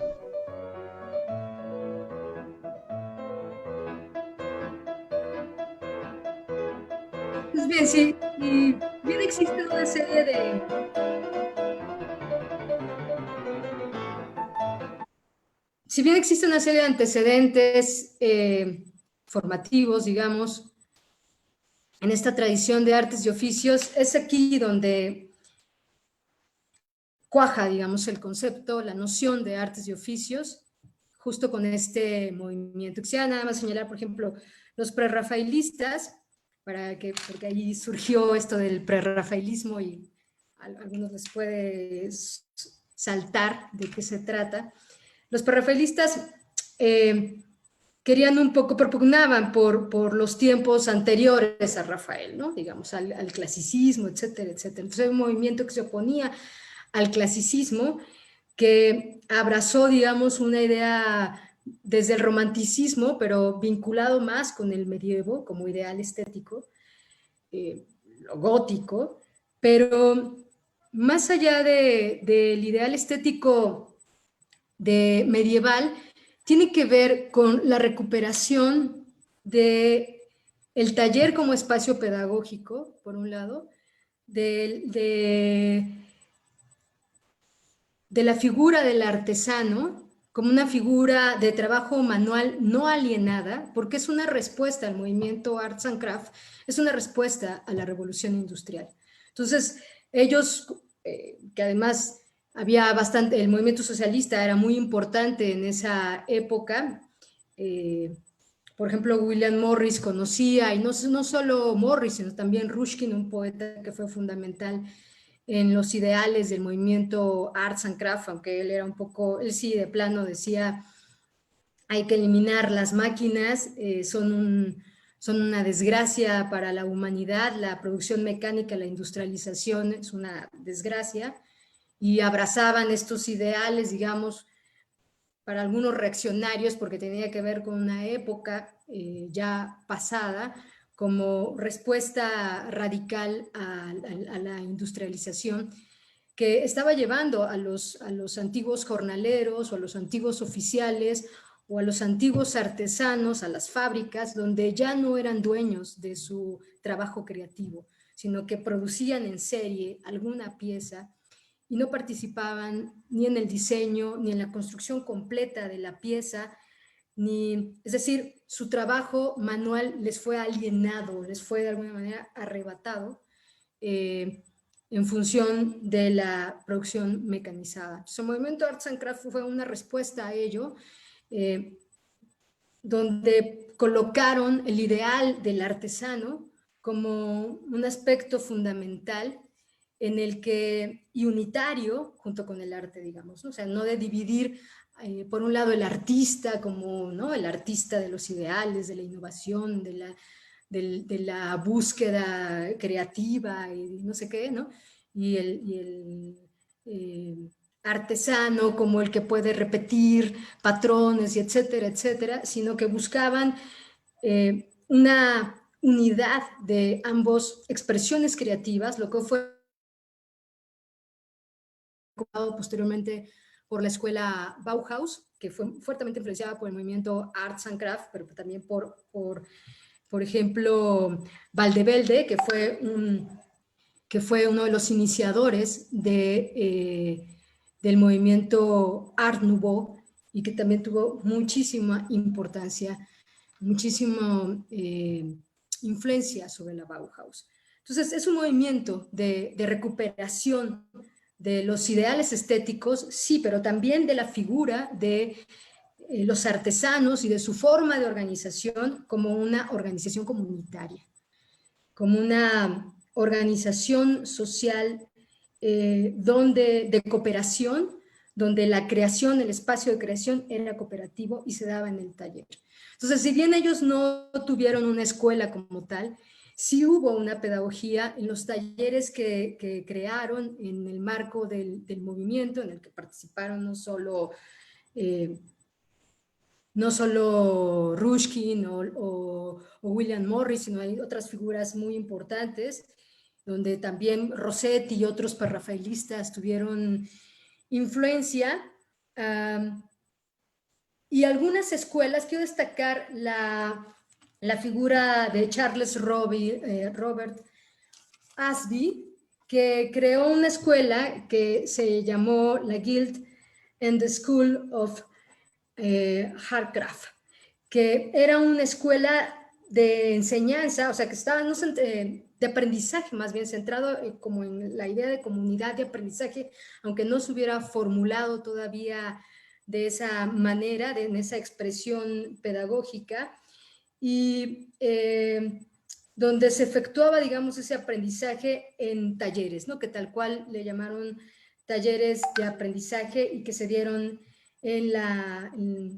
Pues bien, sí, y bien existe una serie de Si bien existe una serie de antecedentes formativos, digamos, en esta tradición de artes y oficios, es aquí donde cuaja, digamos, el concepto, la noción de artes y oficios, justo con este movimiento. Quisiera nada más señalar, por ejemplo, los prerrafaelistas, porque ahí surgió esto del prerrafaelismo y a algunos les puede saltar de qué se trata. Los prerrafaelistas querían un poco, propugnaban por los tiempos anteriores a Rafael, ¿no? Digamos, al clasicismo, etcétera, etcétera. Entonces hay un movimiento que se oponía al clasicismo, que abrazó, digamos, una idea desde el romanticismo, pero vinculado más con el medievo como ideal estético, lo gótico, pero más allá del ideal estético de medieval, tiene que ver con la recuperación de el taller como espacio pedagógico, por un lado, de la figura del artesano como una figura de trabajo manual no alienada, porque es una respuesta al movimiento Arts and Crafts, es una respuesta a la revolución industrial. Entonces, ellos, que además había bastante, el movimiento socialista era muy importante en esa época. Por ejemplo, William Morris conocía, y no solo Morris, sino también Ruskin, un poeta que fue fundamental en los ideales del movimiento Arts and Crafts, aunque él era un poco, él sí de plano decía, hay que eliminar las máquinas, son son una desgracia para la humanidad, la producción mecánica, la industrialización es una desgracia, y abrazaban estos ideales, digamos, para algunos reaccionarios, porque tenía que ver con una época ya pasada, como respuesta radical a la industrialización, que estaba llevando a los antiguos jornaleros o a los antiguos oficiales o a los antiguos artesanos a las fábricas, donde ya no eran dueños de su trabajo creativo, sino que producían en serie alguna pieza y no participaban ni en el diseño, ni en la construcción completa de la pieza, es decir, su trabajo manual les fue alienado, les fue de alguna manera arrebatado en función de la producción mecanizada. Entonces, el movimiento Arts and Crafts fue una respuesta a ello, donde colocaron el ideal del artesano como un aspecto fundamental en el que, y unitario junto con el arte, digamos, ¿no? O sea, no de dividir por un lado el artista como, ¿no?, el artista de los ideales, de la innovación, de la búsqueda creativa y no sé qué, ¿no? Y el artesano como el que puede repetir patrones y etcétera, etcétera, sino que buscaban una unidad de ambos expresiones creativas, lo que fue posteriormente por la escuela Bauhaus, que fue fuertemente influenciada por el movimiento Arts and Crafts, pero también por ejemplo, Valdevelde, que fue uno de los iniciadores del movimiento Art Nouveau y que también tuvo muchísima importancia, muchísima influencia sobre la Bauhaus. Entonces, es un movimiento de recuperación de los ideales estéticos, sí, pero también de la figura de los artesanos y de su forma de organización como una organización comunitaria, como una organización social de cooperación, donde la creación, el espacio de creación era cooperativo y se daba en el taller. Entonces, si bien ellos no tuvieron una escuela como tal, sí hubo una pedagogía en los talleres que crearon en el marco del movimiento, en el que participaron no solo Ruskin o William Morris, sino hay otras figuras muy importantes, donde también Rossetti y otros prerrafaelistas tuvieron influencia. Y algunas escuelas, quiero destacar la figura de Charles Robert Asby, que creó una escuela que se llamó la Guild and the School of Hardcraft, que era una escuela de enseñanza, o sea, que estaba de aprendizaje más bien centrado como en la idea de comunidad de aprendizaje, aunque no se hubiera formulado todavía de esa manera, en esa expresión pedagógica, y donde se efectuaba, digamos, ese aprendizaje en talleres, ¿no?, que tal cual le llamaron talleres de aprendizaje y que se dieron en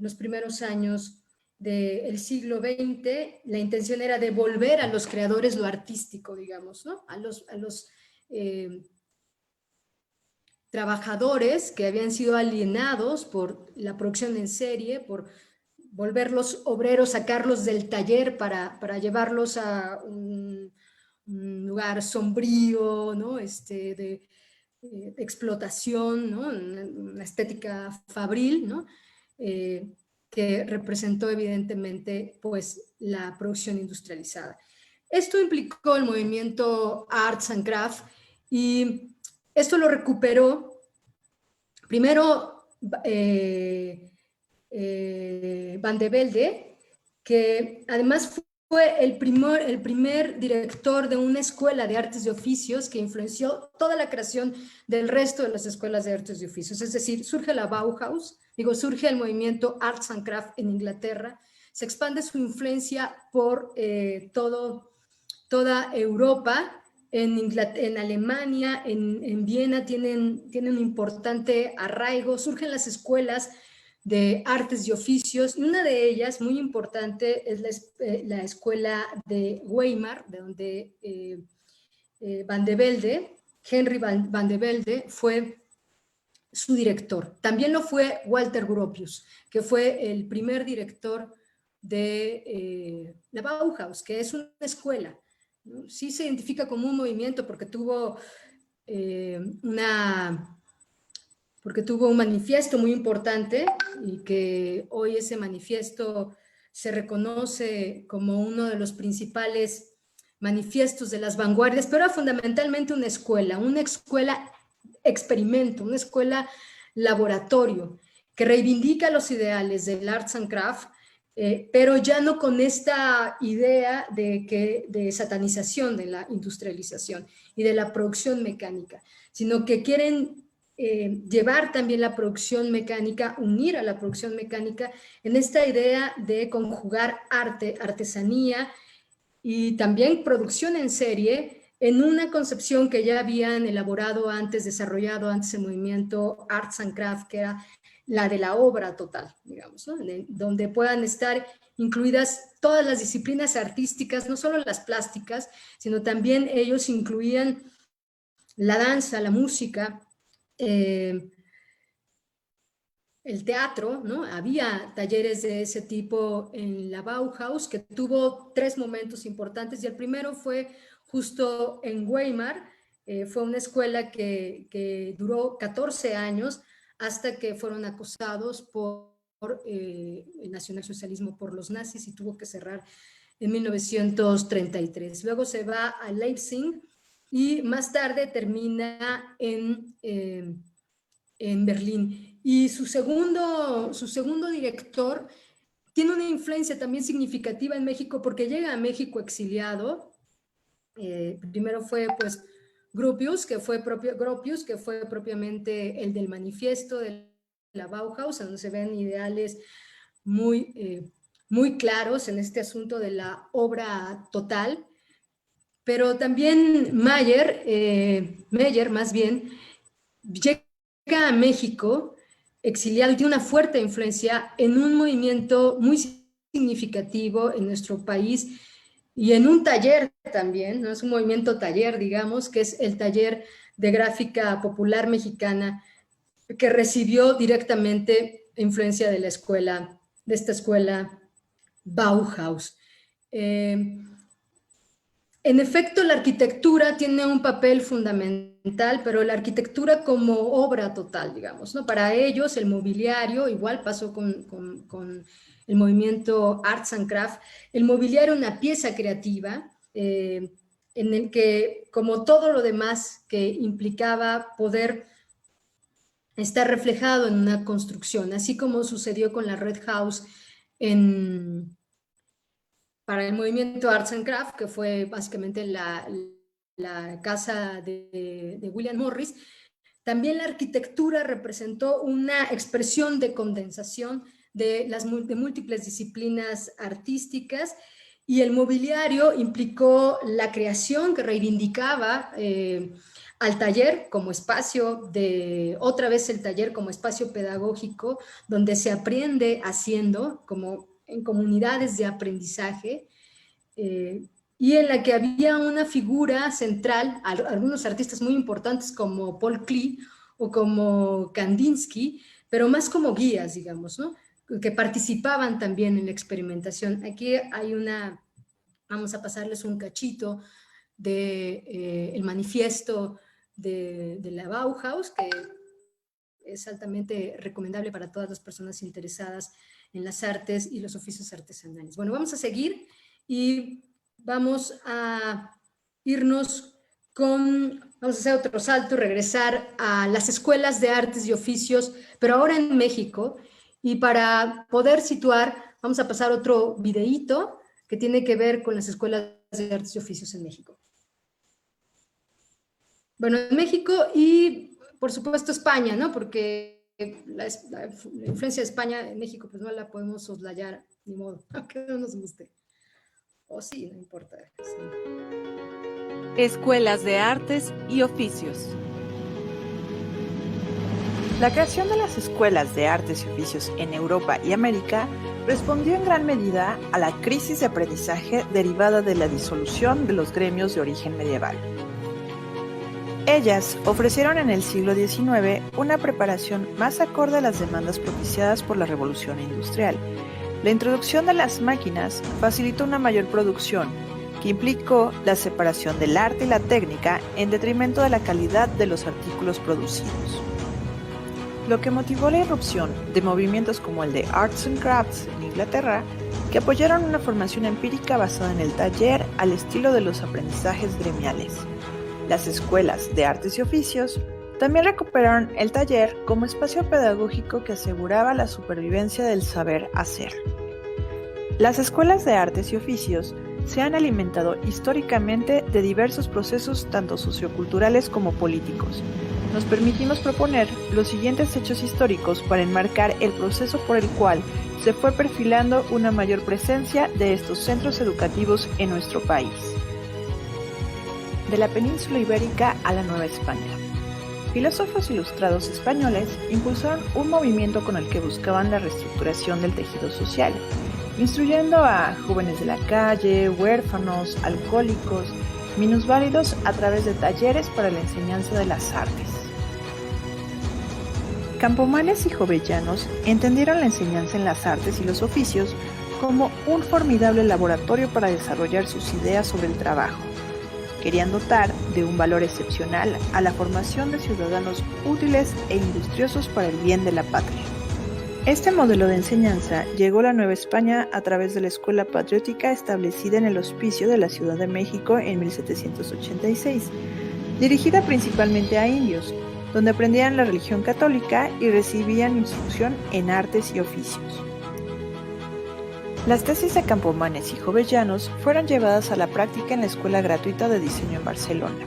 los primeros años del siglo XX. La intención era devolver a los creadores lo artístico, digamos, ¿no?, a los trabajadores que habían sido alienados por la producción en serie, por volverlos obreros, sacarlos del taller para llevarlos a un lugar sombrío, ¿no?, de explotación, ¿no?, una estética fabril, ¿no?, que representó evidentemente pues la producción industrializada. Esto implicó el movimiento Arts and Crafts y esto lo recuperó primero Van de Velde, que además fue el primer director de una escuela de artes de oficios que influenció toda la creación del resto de las escuelas de artes de oficios. Es decir, surge la Bauhaus, surge el movimiento Arts and Crafts en Inglaterra, se expande su influencia por toda Europa. En Alemania, en Viena tienen un importante arraigo, surgen las escuelas de artes y oficios, y una de ellas, muy importante, es la escuela de Weimar, de donde Van de Velde, Henry Van de Velde, fue su director. También lo fue Walter Gropius, que fue el primer director de la Bauhaus, que es una escuela, ¿no? Sí se identifica como un movimiento porque tuvo un manifiesto muy importante y que hoy ese manifiesto se reconoce como uno de los principales manifiestos de las vanguardias, pero era fundamentalmente una escuela experimento, una escuela laboratorio que reivindica los ideales del arts and craft, pero ya no con esta idea de satanización de la industrialización y de la producción mecánica, sino que quieren llevar también la producción mecánica, unir a la producción mecánica en esta idea de conjugar arte, artesanía y también producción en serie en una concepción que ya habían desarrollado antes el movimiento Arts and Craft, que era la de la obra total, digamos, ¿no? Donde puedan estar incluidas todas las disciplinas artísticas, no solo las plásticas, sino también ellos incluían la danza, la música, el teatro, ¿no? Había talleres de ese tipo en la Bauhaus, que tuvo 3 momentos importantes, y el primero fue justo en Weimar. Fue una escuela que duró 14 años hasta que fueron acosados por el nacionalsocialismo, por los nazis, y tuvo que cerrar en 1933. Luego se va a Leipzig y más tarde termina en Berlín. Y su segundo director tiene una influencia también significativa en México porque llega a México exiliado. Primero fue pues Gropius, que fue propiamente el del manifiesto de la Bauhaus, donde se ven ideales muy claros en este asunto de la obra total. Pero también Meyer más bien, llega a México exiliado y tiene una fuerte influencia en un movimiento muy significativo en nuestro país y en un taller también, ¿no? Es un movimiento taller, digamos, que es el taller de gráfica popular mexicana, que recibió directamente influencia de esta escuela Bauhaus. En efecto, la arquitectura tiene un papel fundamental, pero la arquitectura como obra total, digamos, ¿no? Para ellos el mobiliario, igual pasó con el movimiento Arts and Craft, el mobiliario era una pieza creativa en el que, como todo lo demás que implicaba poder estar reflejado en una construcción, así como sucedió con la Red House para el movimiento Arts and Craft, que fue básicamente la casa de William Morris. También la arquitectura representó una expresión de condensación de múltiples disciplinas artísticas, y el mobiliario implicó la creación que reivindicaba al taller como espacio otra vez el taller como espacio pedagógico, donde se aprende haciendo, como en comunidades de aprendizaje, y en la que había una figura central, algunos artistas muy importantes como Paul Klee o como Kandinsky, pero más como guías, digamos, ¿no? Que participaban también en la experimentación. Aquí vamos a pasarles un cachito del manifiesto de la Bauhaus, que es altamente recomendable para todas las personas interesadas en las artes y los oficios artesanales. Bueno, vamos a seguir y vamos a vamos a hacer otro salto y regresar a las escuelas de artes y oficios, pero ahora en México. Y para poder situar, vamos a pasar otro videíto que tiene que ver con las escuelas de artes y oficios en México. Bueno, en México y, por supuesto, España, ¿no? Porque la influencia de España en México, pues no la podemos soslayar, ni modo, aunque no nos guste. O sí, no importa. Sí. Escuelas de artes y oficios. La creación de las escuelas de artes y oficios en Europa y América respondió en gran medida a la crisis de aprendizaje derivada de la disolución de los gremios de origen medieval. Ellas ofrecieron en el siglo XIX una preparación más acorde a las demandas propiciadas por la Revolución Industrial. La introducción de las máquinas facilitó una mayor producción, que implicó la separación del arte y la técnica en detrimento de la calidad de los artículos producidos. Lo que motivó la irrupción de movimientos como el de Arts and Crafts en Inglaterra, que apoyaron una formación empírica basada en el taller al estilo de los aprendizajes gremiales. Las escuelas de artes y oficios también recuperaron el taller como espacio pedagógico que aseguraba la supervivencia del saber hacer. Las escuelas de artes y oficios se han alimentado históricamente de diversos procesos tanto socioculturales como políticos. Nos permitimos proponer los siguientes hechos históricos para enmarcar el proceso por el cual se fue perfilando una mayor presencia de estos centros educativos en nuestro país. De la península ibérica a la Nueva España. Filósofos ilustrados españoles impulsaron un movimiento con el que buscaban la reestructuración del tejido social, instruyendo a jóvenes de la calle, huérfanos, alcohólicos, minusválidos a través de talleres para la enseñanza de las artes. Campomanes y jovellanos entendieron la enseñanza en las artes y los oficios como un formidable laboratorio para desarrollar sus ideas sobre el trabajo. Querían dotar de un valor excepcional a la formación de ciudadanos útiles e industriosos para el bien de la patria. Este modelo de enseñanza llegó a la Nueva España a través de la Escuela Patriótica establecida en el Hospicio de la Ciudad de México en 1786, dirigida principalmente a indios, donde aprendían la religión católica y recibían instrucción en artes y oficios. Las tesis de Campomanes y Jovellanos fueron llevadas a la práctica en la Escuela Gratuita de Diseño en Barcelona.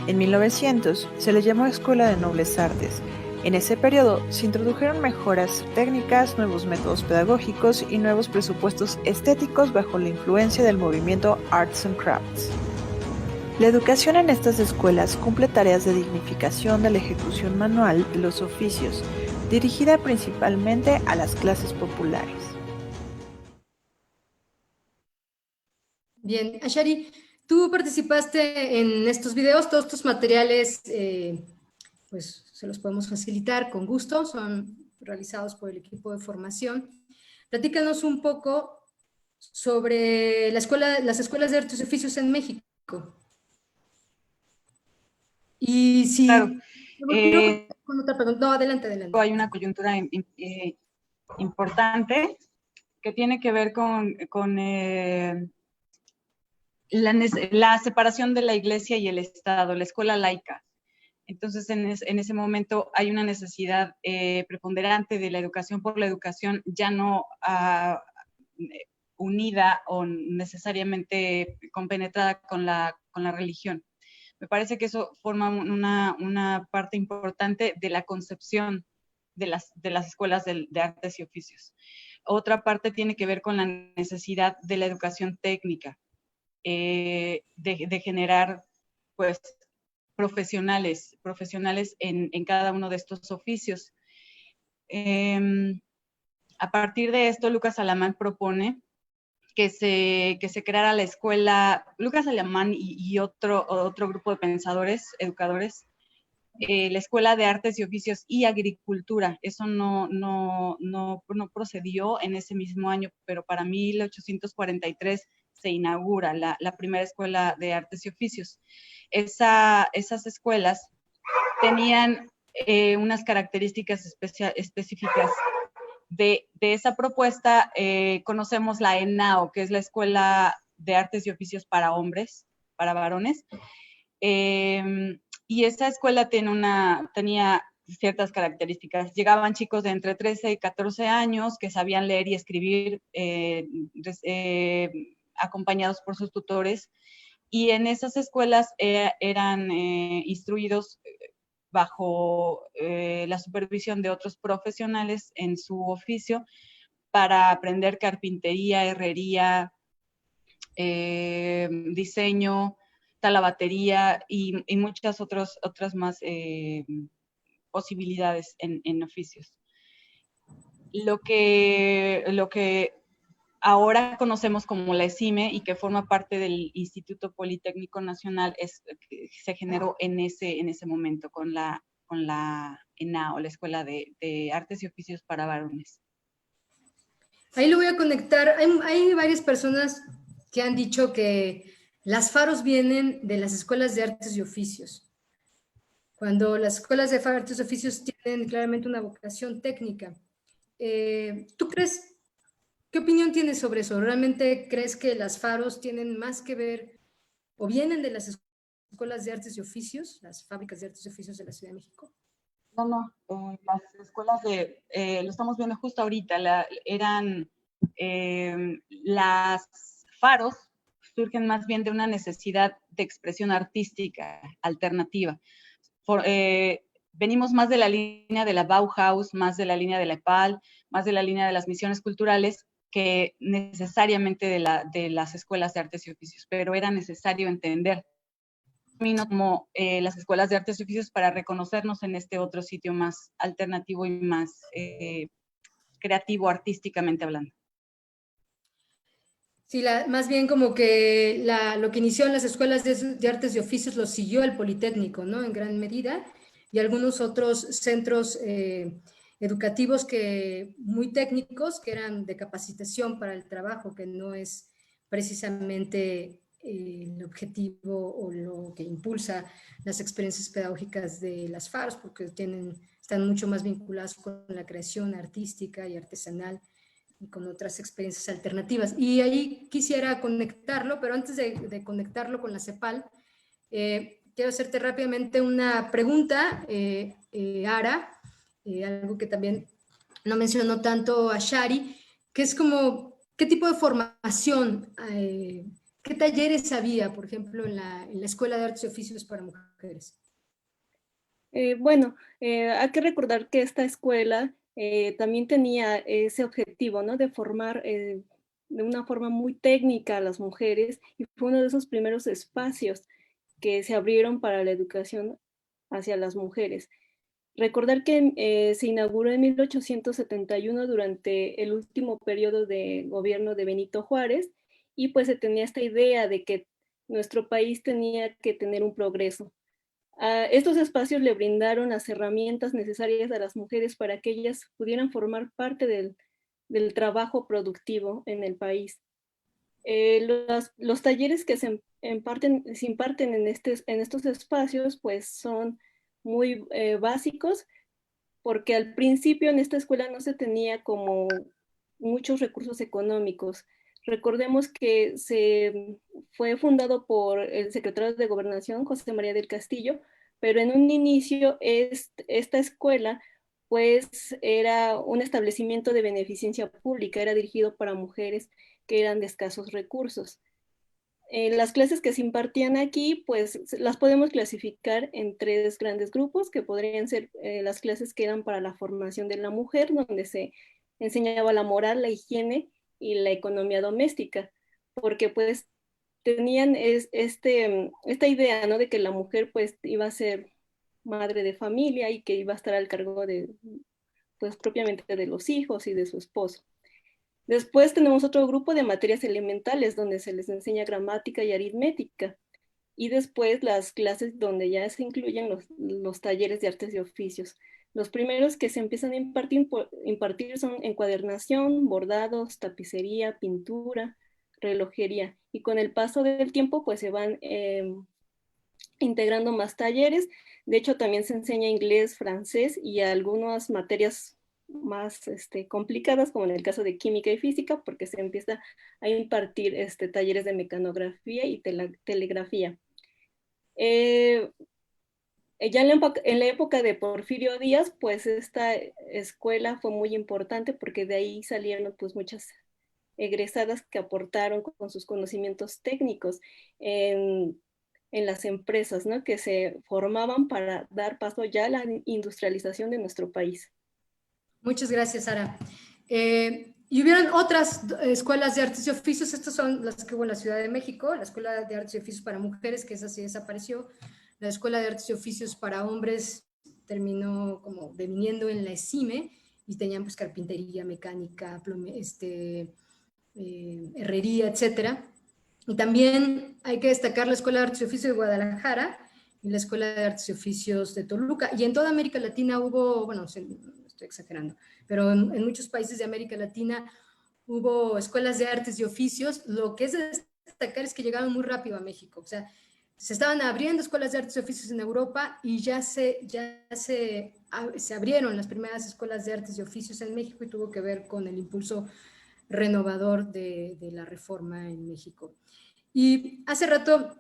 En 1900 se le llamó Escuela de Nobles Artes. En ese periodo se introdujeron mejoras técnicas, nuevos métodos pedagógicos y nuevos presupuestos estéticos bajo la influencia del movimiento Arts and Crafts. La educación en estas escuelas cumple tareas de dignificación de la ejecución manual de los oficios, dirigida principalmente a las clases populares. Bien, Ashari, tú participaste en estos videos, todos estos materiales, pues se los podemos facilitar con gusto, son realizados por el equipo de formación. Platícanos un poco sobre las escuelas de artes y oficios en México. Y si... Claro. Con otra pregunta. No, adelante. Hay una coyuntura importante que tiene que ver con la separación de la iglesia y el Estado, la escuela laica. Entonces, en ese momento hay una necesidad preponderante de la educación por la educación, ya no unida o necesariamente compenetrada con la religión. Me parece que eso forma una parte importante de la concepción de las escuelas de artes y oficios. Otra parte tiene que ver con la necesidad de la educación técnica, de generar, pues, profesionales en cada uno de estos oficios. A partir de esto, Lucas Alamán propone que se creara la escuela, Lucas Alamán y otro grupo de pensadores, educadores, la Escuela de Artes y Oficios y Agricultura. Eso no procedió en ese mismo año, pero para 1843 se inaugura la primera Escuela de Artes y Oficios. Esas escuelas tenían unas características específicas. De esa propuesta conocemos la ENAO, que es la Escuela de Artes y Oficios para hombres, para varones, y esa escuela tenía ciertas características. Llegaban chicos de entre 13 y 14 años que sabían leer y escribir, acompañados por sus tutores, y en esas escuelas eran instruidos bajo la supervisión de otros profesionales en su oficio para aprender carpintería, herrería, diseño, talabatería y muchas otras más posibilidades en oficios. Lo que ahora conocemos como la ESIME y que forma parte del Instituto Politécnico Nacional se generó en ese momento con la ENA, o la Escuela de Artes y Oficios para Varones. Ahí lo voy a conectar. Hay varias personas que han dicho que las faros vienen de las escuelas de artes y oficios, cuando las escuelas de artes y oficios tienen claramente una vocación técnica. ¿Tú crees, qué opinión tienes sobre eso? ¿Realmente crees que las faros tienen más que ver o vienen de las escuelas de artes y oficios, las fábricas de artes y oficios de la Ciudad de México? No, las escuelas lo estamos viendo justo ahorita, las faros surgen más bien de una necesidad de expresión artística alternativa. Venimos más de la línea de la Bauhaus, más de la línea de la EPAL, más de la línea de las misiones culturales, que necesariamente de las escuelas de artes y oficios, pero era necesario entender como las escuelas de artes y oficios para reconocernos en este otro sitio más alternativo y más creativo artísticamente hablando. Sí, más bien como que lo que inició en las escuelas de artes y oficios lo siguió el Politécnico, ¿no? En gran medida, y algunos otros centros educativos muy técnicos, que eran de capacitación para el trabajo, que no es precisamente el objetivo o lo que impulsa las experiencias pedagógicas de las faros, porque están mucho más vinculadas con la creación artística y artesanal y con otras experiencias alternativas. Y ahí quisiera conectarlo, pero antes de conectarlo con la CEPAL, quiero hacerte rápidamente una pregunta, Ara, algo que también no mencionó tanto a Shari, que es como, ¿qué tipo de formación, qué talleres había, por ejemplo, en la Escuela de Artes y Oficios para Mujeres? Hay que recordar que esta escuela también tenía ese objetivo, ¿no? De formar de una forma muy técnica a las mujeres, y fue uno de esos primeros espacios que se abrieron para la educación hacia las mujeres. Recordar que se inauguró en 1871 durante el último periodo de gobierno de Benito Juárez, y pues se tenía esta idea de que nuestro país tenía que tener un progreso. Estos espacios le brindaron las herramientas necesarias a las mujeres para que ellas pudieran formar parte del trabajo productivo en el país. Los talleres que se imparten en estos espacios pues son muy básicos, porque al principio en esta escuela no se tenía como muchos recursos económicos. Recordemos que fue fundado por el secretario de Gobernación, José María del Castillo, pero en un inicio esta escuela pues era un establecimiento de beneficencia pública, era dirigido para mujeres que eran de escasos recursos. Las clases que se impartían aquí, pues las podemos clasificar en 3 grandes grupos, que podrían ser las clases que eran para la formación de la mujer, donde se enseñaba la moral, la higiene y la economía doméstica, porque pues tenían esta idea, ¿no? De que la mujer pues iba a ser madre de familia y que iba a estar al cargo pues propiamente de los hijos y de su esposo. Después tenemos otro grupo de materias elementales donde se les enseña gramática y aritmética. Y después las clases donde ya se incluyen los talleres de artes y oficios. Los primeros que se empiezan a impartir son encuadernación, bordados, tapicería, pintura, relojería. Y con el paso del tiempo pues se van integrando más talleres. De hecho también se enseña inglés, francés y algunas materias más complicadas, como en el caso de química y física, porque se empieza a impartir talleres de mecanografía y telegrafía. Ya en la época de Porfirio Díaz, pues esta escuela fue muy importante porque de ahí salieron pues muchas egresadas que aportaron con sus conocimientos técnicos en las empresas, ¿no? Que se formaban para dar paso ya a la industrialización de nuestro país. Muchas gracias, Sara. Y hubieron otras escuelas de artes y oficios, estas son las que hubo en la Ciudad de México, la Escuela de Artes y Oficios para Mujeres, que esa sí desapareció, la Escuela de Artes y Oficios para Hombres terminó como deviniendo en la ESIME y tenían pues carpintería, mecánica, herrería, etcétera. Y también hay que destacar la Escuela de Artes y Oficios de Guadalajara y la Escuela de Artes y Oficios de Toluca. Y en toda América Latina hubo, bueno, estoy exagerando, pero en muchos países de América Latina hubo escuelas de artes y oficios. Lo que es de destacar es que llegaron muy rápido a México. O sea, se estaban abriendo escuelas de artes y oficios en Europa y ya se abrieron las primeras escuelas de artes y oficios en México, y tuvo que ver con el impulso renovador de la reforma en México. Y hace rato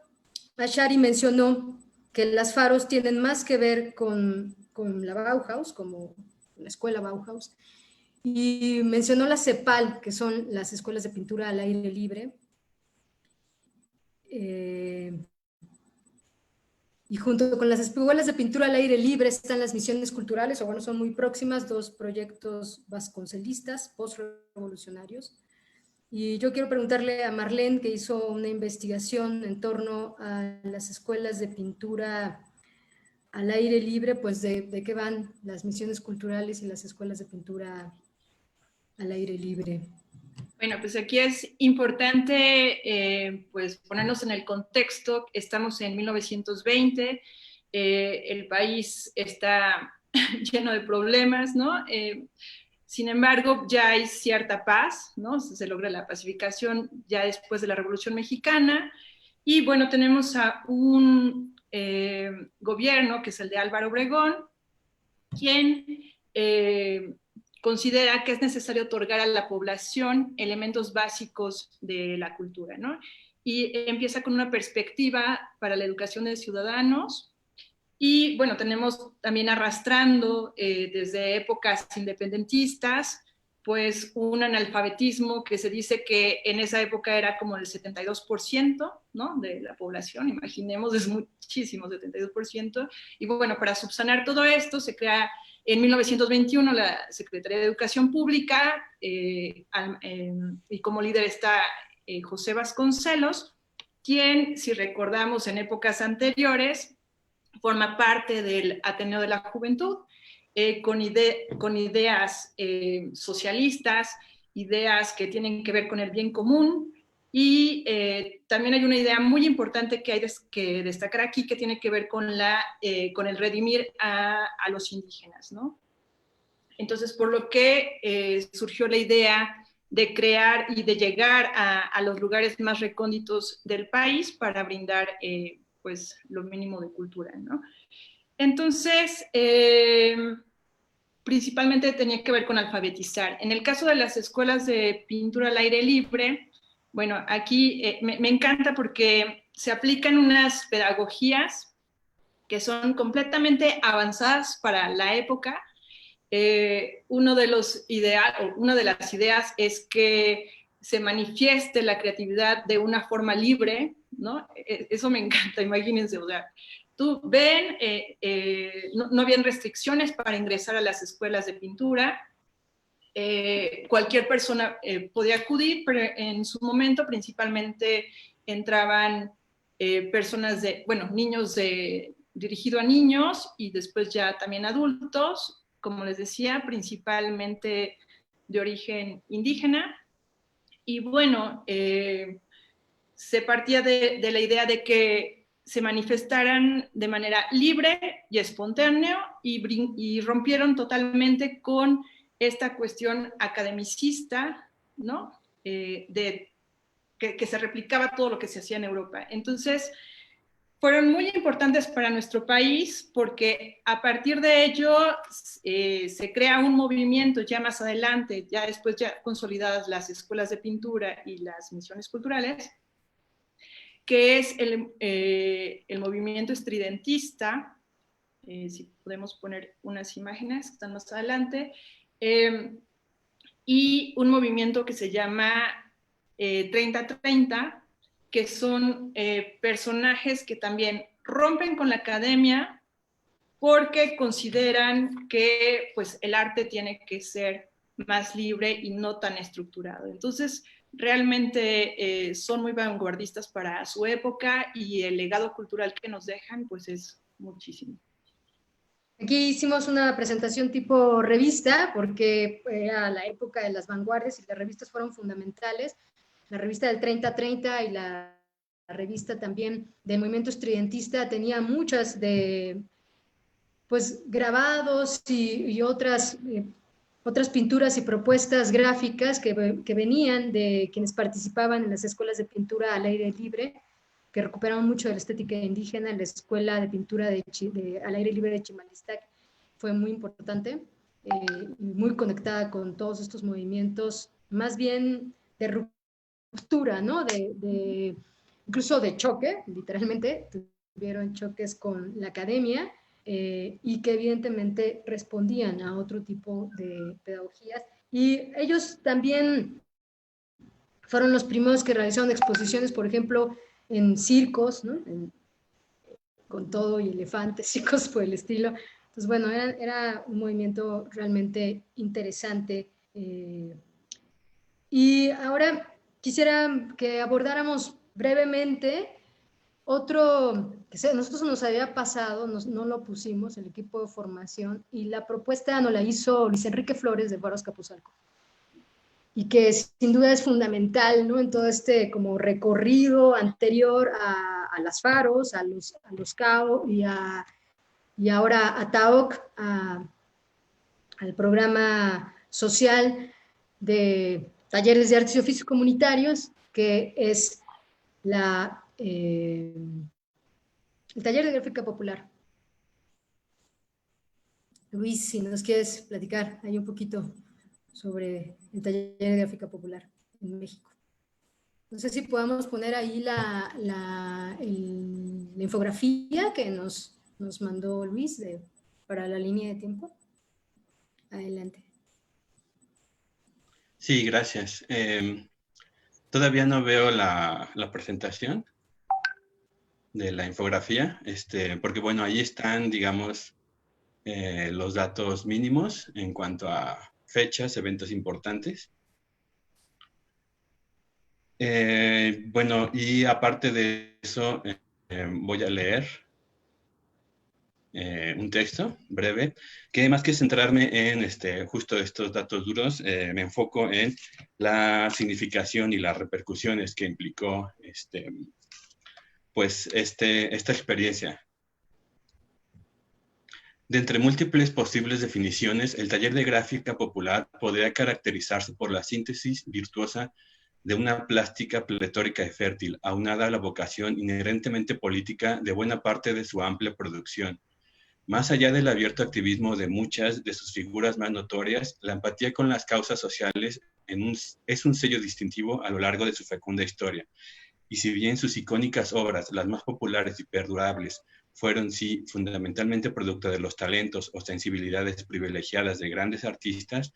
Ashari mencionó que las faros tienen más que ver con la Bauhaus, como la escuela Bauhaus, y mencionó la CEPAL, que son las escuelas de pintura al aire libre. Y junto con las escuelas de pintura al aire libre están las misiones culturales, o bueno, son muy próximas, 2 proyectos vasconcelistas, post-revolucionarios. Y yo quiero preguntarle a Marlene, que hizo una investigación en torno a las escuelas de pintura al aire libre, pues de qué van las misiones culturales y las escuelas de pintura al aire libre. Bueno, pues aquí es importante pues ponernos en el contexto. Estamos en 1920, el país está lleno de problemas, ¿no? Sin embargo, ya hay cierta paz, ¿no? Se logra la pacificación ya después de la Revolución Mexicana. Y bueno, tenemos a un gobierno, que es el de Álvaro Obregón, quien considera que es necesario otorgar a la población elementos básicos de la cultura, ¿no? Y empieza con una perspectiva para la educación de ciudadanos. Y bueno, tenemos también arrastrando desde épocas independentistas, pues un analfabetismo que se dice que en esa época era como el 72%, ¿no? De la población, imaginemos, es muchísimo, 72%. Y bueno, para subsanar todo esto se crea en 1921 la Secretaría de Educación Pública, y como líder está José Vasconcelos, quien, si recordamos en épocas anteriores, forma parte del Ateneo de la Juventud, con ideas socialistas, ideas que tienen que ver con el bien común. Y también hay una idea muy importante que hay que destacar aquí, que tiene que ver con el redimir a los indígenas, ¿no? Entonces, por lo que surgió la idea de crear y de llegar a los lugares más recónditos del país para brindar pues lo mínimo de cultura, ¿no? Entonces, principalmente tenía que ver con alfabetizar. En el caso de las escuelas de pintura al aire libre, bueno, aquí me encanta porque se aplican unas pedagogías que son completamente avanzadas para la época. Una de las ideas es que se manifieste la creatividad de una forma libre, ¿no? Eso me encanta, imagínense, o sea, tú ven, no habían restricciones para ingresar a las escuelas de pintura. Cualquier persona podía acudir, pero en su momento principalmente entraban niños dirigido a niños y después ya también adultos, como les decía, principalmente de origen indígena. Y bueno, se partía de la idea de que se manifestaran de manera libre y espontánea y rompieron totalmente con esta cuestión academicista, ¿no? Que se replicaba todo lo que se hacía en Europa. Entonces, fueron muy importantes para nuestro país porque a partir de ello se crea un movimiento ya más adelante, ya después ya consolidadas las escuelas de pintura y las misiones culturales, que es el movimiento estridentista. Si podemos poner unas imágenes que están más adelante, y un movimiento que se llama 30-30, que son personajes que también rompen con la academia porque consideran que pues, el arte tiene que ser más libre y no tan estructurado. Entonces, realmente son muy vanguardistas para su época y el legado cultural que nos dejan pues es muchísimo. Aquí hicimos una presentación tipo revista, porque era la época de las vanguardias y las revistas fueron fundamentales. La revista del 30-30 y la revista también del movimiento estridentista tenía muchas de, pues, grabados y otras pinturas y propuestas gráficas que venían de quienes participaban en las escuelas de pintura al aire libre, que recuperaron mucho de la estética indígena. La escuela de pintura al aire libre de Chimalistac fue muy importante y muy conectada con todos estos movimientos, más bien de ruptura, ¿no? Incluso de choque, literalmente, tuvieron choques con la academia y que evidentemente respondían a otro tipo de pedagogías. Y ellos también fueron los primeros que realizaron exposiciones, por ejemplo, en circos, ¿no? Con todo y elefantes y cosas por el estilo. Entonces, bueno, era un movimiento realmente interesante. Y ahora quisiera que abordáramos brevemente otro que a nosotros nos había pasado, no lo pusimos, el equipo de formación, y la propuesta nos la hizo Luis Enrique Flores de Faros Capuzalco, y que sin duda es fundamental, ¿no? En todo este como recorrido anterior a las Faros, a los CAO y ahora a TAOC, al programa social de talleres de artes y oficios comunitarios, que es el taller de gráfica popular. Luis, si nos quieres platicar ahí un poquito sobre el taller de gráfica popular en México. No sé si podamos poner ahí la infografía que nos mandó Luis para la línea de tiempo. Adelante. Sí, gracias. Todavía no veo la presentación de la infografía, porque bueno, ahí están, digamos, los datos mínimos en cuanto a fechas, eventos importantes. Bueno, y aparte de eso, voy a leer un texto breve, que más que centrarme en justo estos datos duros, me enfoco en la significación y las repercusiones que implicó esta experiencia. De entre múltiples posibles definiciones, el taller de gráfica popular podría caracterizarse por la síntesis virtuosa de una plástica pletórica y fértil, aunada a la vocación inherentemente política de buena parte de su amplia producción. Más allá del abierto activismo de muchas de sus figuras más notorias, la empatía con las causas sociales es un sello distintivo a lo largo de su fecunda historia. Y si bien sus icónicas obras, las más populares y perdurables, fueron sí fundamentalmente producto de los talentos o sensibilidades privilegiadas de grandes artistas,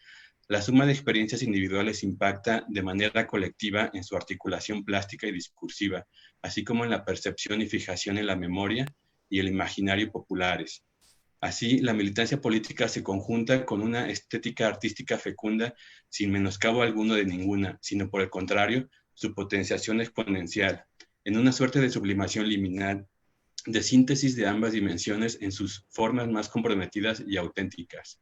la suma de experiencias individuales impacta de manera colectiva en su articulación plástica y discursiva, así como en la percepción y fijación en la memoria y el imaginario populares. Así, la militancia política se conjunta con una estética artística fecunda sin menoscabo alguno de ninguna, sino por el contrario, su potenciación exponencial, en una suerte de sublimación liminal, de síntesis de ambas dimensiones en sus formas más comprometidas y auténticas.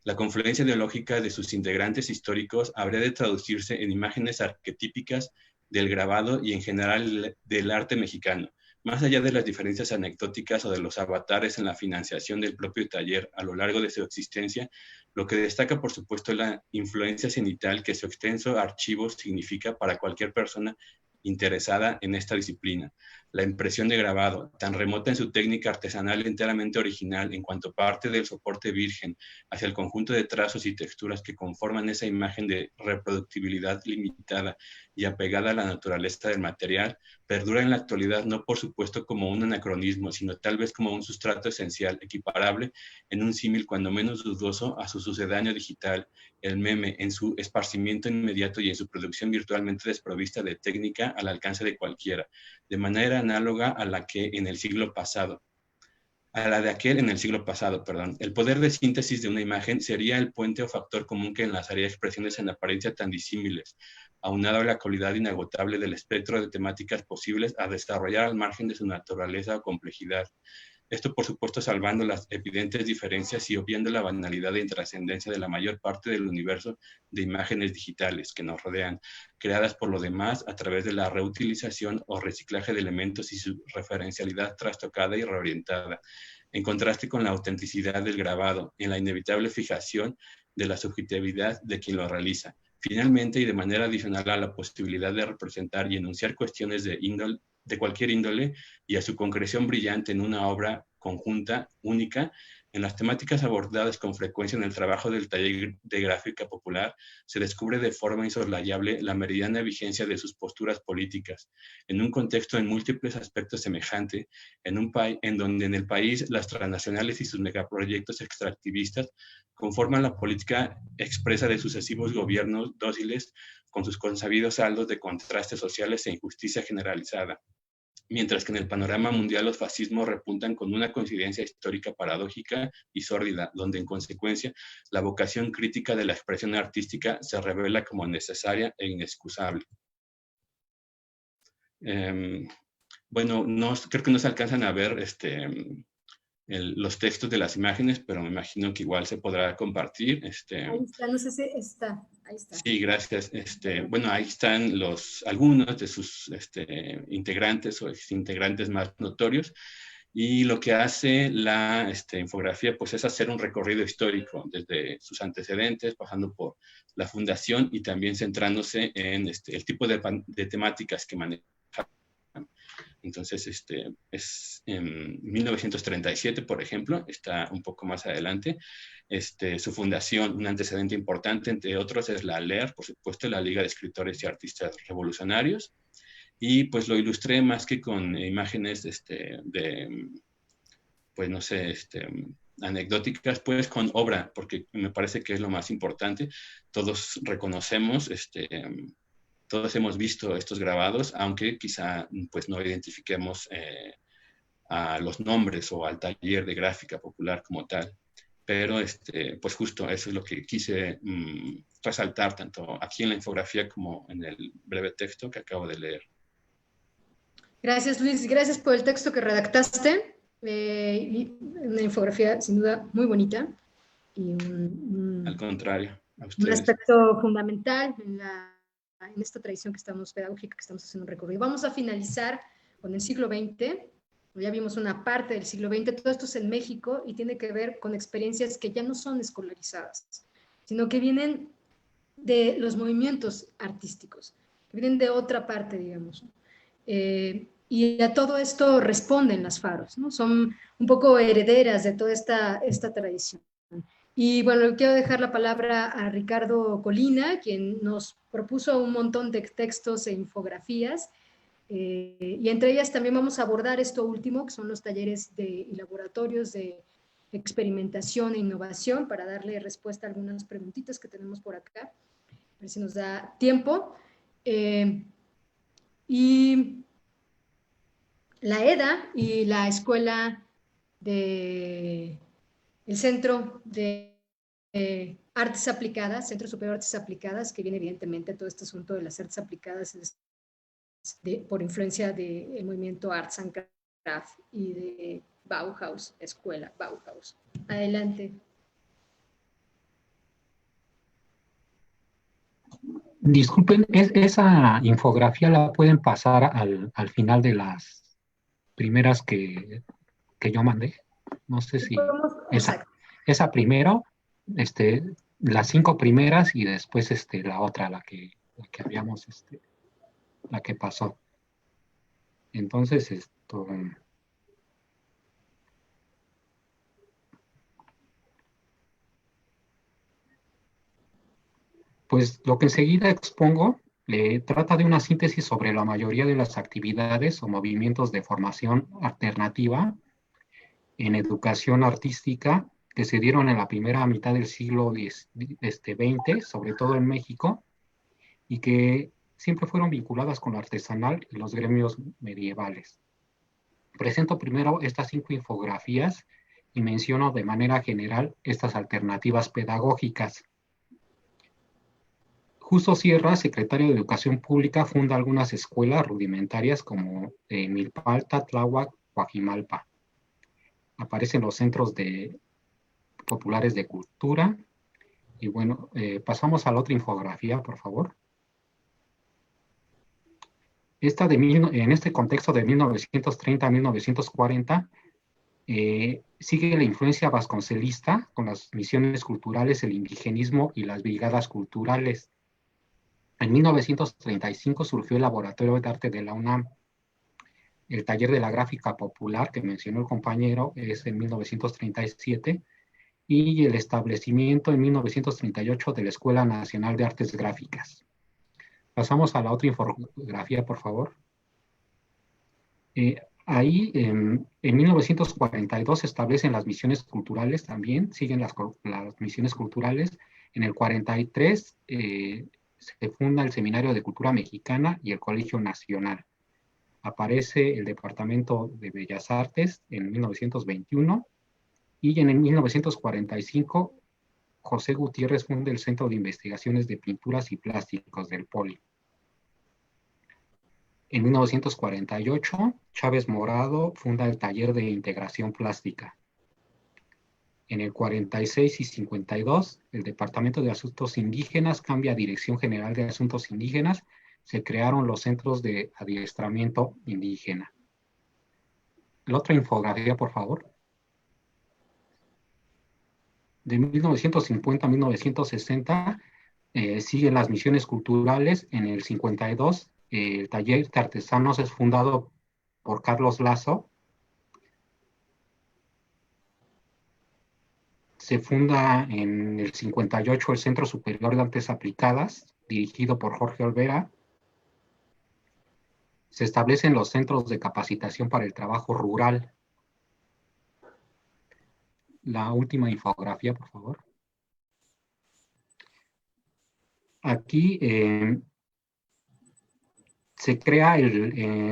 La confluencia ideológica de sus integrantes históricos habría de traducirse en imágenes arquetípicas del grabado y en general del arte mexicano, más allá de las diferencias anecdóticas o de los avatares en la financiación del propio taller a lo largo de su existencia. Lo que destaca, por supuesto, la influencia cenital que su extenso archivo significa para cualquier persona interesada en esta disciplina. La impresión de grabado, tan remota en su técnica artesanal enteramente original en cuanto parte del soporte virgen hacia el conjunto de trazos y texturas que conforman esa imagen de reproductibilidad limitada y apegada a la naturaleza del material, perdura en la actualidad no por supuesto como un anacronismo, sino tal vez como un sustrato esencial, equiparable en un símil cuando menos dudoso a su sucedáneo digital, el meme, en su esparcimiento inmediato y en su producción virtualmente desprovista de técnica al alcance de cualquiera, de manera análoga a la que en el siglo pasado. El poder de síntesis de una imagen sería el puente o factor común que enlazaría expresiones en apariencia tan disímiles, aunado a la calidad inagotable del espectro de temáticas posibles a desarrollar al margen de su naturaleza o complejidad. Esto, por supuesto, salvando las evidentes diferencias y obviando la banalidad e intrascendencia de la mayor parte del universo de imágenes digitales que nos rodean, creadas por lo demás a través de la reutilización o reciclaje de elementos y su referencialidad trastocada y reorientada, en contraste con la autenticidad del grabado, en la inevitable fijación de la subjetividad de quien lo realiza. Finalmente, y de manera adicional a la posibilidad de representar y enunciar cuestiones de cualquier índole y a su concreción brillante en una obra conjunta, única, en las temáticas abordadas con frecuencia en el trabajo del taller de gráfica popular, se descubre de forma insoslayable la meridiana vigencia de sus posturas políticas, en un contexto en múltiples aspectos semejante, en donde en el país las transnacionales y sus megaproyectos extractivistas conforman la política expresa de sucesivos gobiernos dóciles con sus consabidos saldos de contrastes sociales e injusticia generalizada, mientras que en el panorama mundial los fascismos repuntan con una coincidencia histórica paradójica y sórdida, donde en consecuencia la vocación crítica de la expresión artística se revela como necesaria e inexcusable. Bueno, creo que no se alcanzan a ver los textos de las imágenes, pero me imagino que igual se podrá compartir. Ahí está, no sé si está, ahí está. Sí, gracias. Bueno, ahí están algunos de sus integrantes o exintegrantes más notorios, y lo que hace la infografía pues es hacer un recorrido histórico desde sus antecedentes, pasando por la fundación y también centrándose en el tipo de temáticas que maneja. Entonces, es en 1937, por ejemplo, está un poco más adelante. Su fundación, un antecedente importante, entre otros, es la LER, por supuesto, la Liga de Escritores y Artistas Revolucionarios. Y pues lo ilustré más que con imágenes pues no sé, anecdóticas, pues con obra, porque me parece que es lo más importante. Todos reconocemos, todos hemos visto estos grabados, aunque quizá pues no identifiquemos a los nombres o al taller de gráfica popular como tal. Pero pues justo eso es lo que quise resaltar tanto aquí en la infografía como en el breve texto que acabo de leer. Gracias, Luis. Gracias por el texto que redactaste. Una infografía sin duda muy bonita. Y al contrario, a un ustedes. aspecto fundamental en esta tradición pedagógica que estamos haciendo un recorrido. Vamos a finalizar con el siglo XX. Ya vimos una parte del siglo XX. Todo esto es en México y tiene que ver con experiencias que ya no son escolarizadas, sino que vienen de los movimientos artísticos, que vienen de otra parte, digamos. Y a todo esto responden las faros, ¿no? Son un poco herederas de toda esta tradición. Y bueno, quiero dejar la palabra a Ricardo Colina, quien nos propuso un montón de textos e infografías, y entre ellas también vamos a abordar esto último, que son los talleres y laboratorios de experimentación e innovación, para darle respuesta a algunas preguntitas que tenemos por acá, a ver si nos da tiempo. Y la EDA y la escuela el Centro de Artes Aplicadas, Centro Superior de Artes Aplicadas, que viene evidentemente todo este asunto de las artes aplicadas por influencia del movimiento Arts and Craft y de Bauhaus, escuela Bauhaus. Adelante. Disculpen, esa infografía la pueden pasar al final de las primeras que yo mandé. No sé si esa primero, las 5 primeras y después la otra, la que habíamos, la que pasó. Entonces, pues lo que enseguida expongo trata de una síntesis sobre la mayoría de las actividades o movimientos de formación alternativa en educación artística que se dieron en la primera mitad del siglo XX, sobre todo en México, y que siempre fueron vinculadas con lo artesanal y los gremios medievales. Presento primero estas 5 infografías y menciono de manera general estas alternativas pedagógicas. Justo Sierra, secretario de Educación Pública, funda algunas escuelas rudimentarias como Milpalta, Tláhuac, Coajimalpa. aparecen los centros populares de cultura. Y bueno, pasamos a la otra infografía, por favor. En este contexto de 1930 a 1940, sigue la influencia vasconcelista con las misiones culturales, el indigenismo y las brigadas culturales. En 1935 surgió el Laboratorio de Arte de la UNAM. El taller de la gráfica popular que mencionó el compañero es en 1937 y el establecimiento en 1938 de la Escuela Nacional de Artes Gráficas. Pasamos a la otra infografía, por favor. Ahí, en 1942 se establecen las misiones culturales también, siguen las misiones culturales. En el 43 se funda el Seminario de Cultura Mexicana y el Colegio Nacional. Aparece el Departamento de Bellas Artes en 1921 y en el 1945 José Gutiérrez funda el Centro de Investigaciones de Pinturas y Plásticos del Poli. En 1948, Chávez Morado funda el Taller de Integración Plástica. En el 46 y 52, el Departamento de Asuntos Indígenas cambia a Dirección General de Asuntos Indígenas. Se crearon los centros de adiestramiento indígena. La otra infografía, por favor. De 1950 a 1960 siguen las misiones culturales. En el 52, el taller de artesanos es fundado por Carlos Lazo. Se funda en el 58 el Centro Superior de Artes Aplicadas, dirigido por Jorge Olvera. Se establecen los centros de capacitación para el trabajo rural. La última infografía, por favor. Aquí se crea,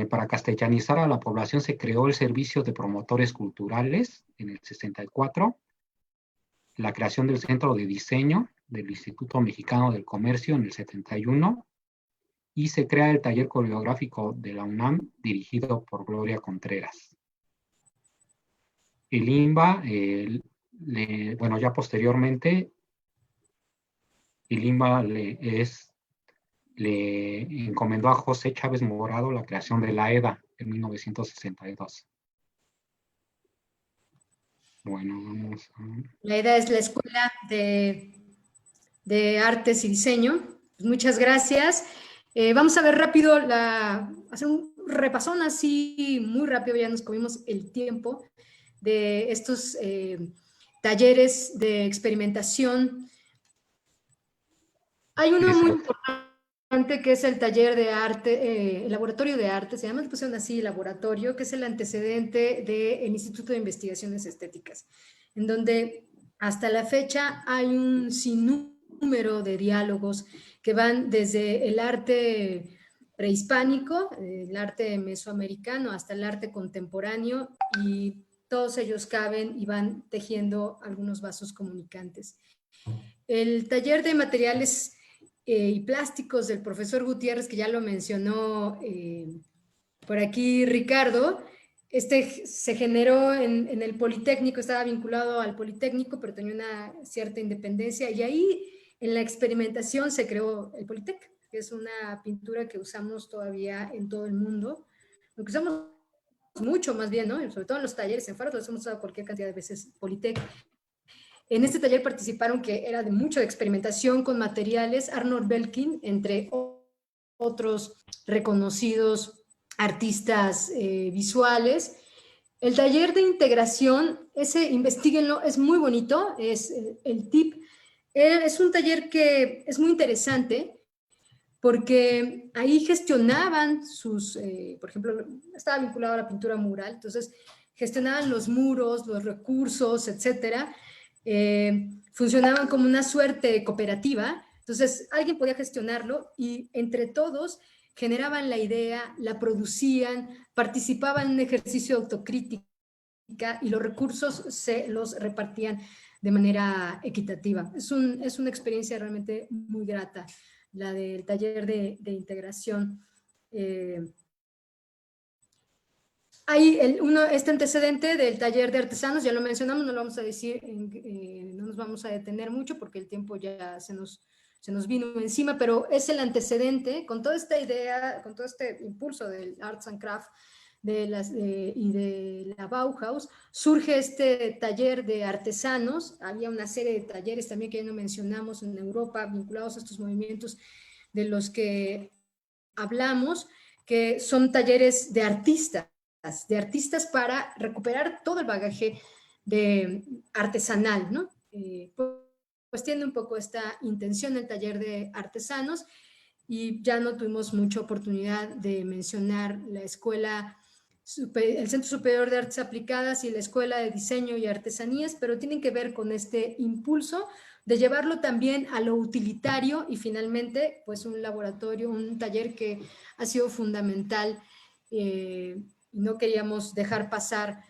para castellanizar a la población, se creó el Servicio de Promotores Culturales en el 64, la creación del Centro de Diseño del Instituto Mexicano del Comercio en el 71, y se crea el Taller Coreográfico de la UNAM, dirigido por Gloria Contreras. El INBA, bueno, ya posteriormente, el INBA le encomendó a José Chávez Morado la creación de la EDA en 1962. Bueno, vamos a... La EDA es la Escuela de Artes y Diseño. Pues muchas gracias. Vamos a ver rápido, hacer un repasón así muy rápido, ya nos comimos el tiempo de estos talleres de experimentación. Hay uno muy importante que es el taller de arte, el laboratorio de arte, se llama, le pusieron así, laboratorio, que es el antecedente del Instituto de Investigaciones Estéticas, en donde hasta la fecha hay un sinnúmero de diálogos que van desde el arte prehispánico, el arte mesoamericano, hasta el arte contemporáneo, y todos ellos caben y van tejiendo algunos vasos comunicantes. El taller de materiales y plásticos del profesor Gutiérrez, que ya lo mencionó por aquí Ricardo, se generó en el Politécnico, estaba vinculado al Politécnico, pero tenía una cierta independencia, y ahí en la experimentación se creó el Politec, que es una pintura que usamos todavía en todo el mundo, lo que usamos mucho más bien, ¿no? Sobre todo en los talleres en Faros, los hemos usado cualquier cantidad de veces Politec. En este taller participaron, que era de mucha experimentación con materiales, Arnold Belkin, entre otros reconocidos artistas visuales. El taller de integración, ese investíguenlo, es muy bonito, es el TIP. Es un taller que es muy interesante porque ahí gestionaban por ejemplo, estaba vinculado a la pintura mural, entonces gestionaban los muros, los recursos, etcétera. Funcionaban como una suerte de cooperativa, entonces alguien podía gestionarlo y entre todos generaban la idea, la producían, participaban en un ejercicio de autocrítica y los recursos se los repartían de manera equitativa. Es una experiencia realmente muy grata, la del taller de integración. hay este antecedente del taller de artesanos, ya lo mencionamos, no lo vamos a decir, no nos vamos a detener mucho porque el tiempo ya se nos vino encima, pero es el antecedente con toda esta idea, con todo este impulso del Arts and Craft y de la Bauhaus, surge este taller de artesanos. Había una serie de talleres también que ya no mencionamos en Europa vinculados a estos movimientos de los que hablamos, que son talleres de artistas para recuperar todo el bagaje artesanal, ¿no? Pues tiene un poco esta intención el taller de artesanos, y ya no tuvimos mucha oportunidad de mencionar la escuela, el Centro Superior de Artes Aplicadas y la Escuela de Diseño y Artesanías, pero tienen que ver con este impulso de llevarlo también a lo utilitario, y finalmente pues un laboratorio, un taller que ha sido fundamental. No queríamos dejar pasar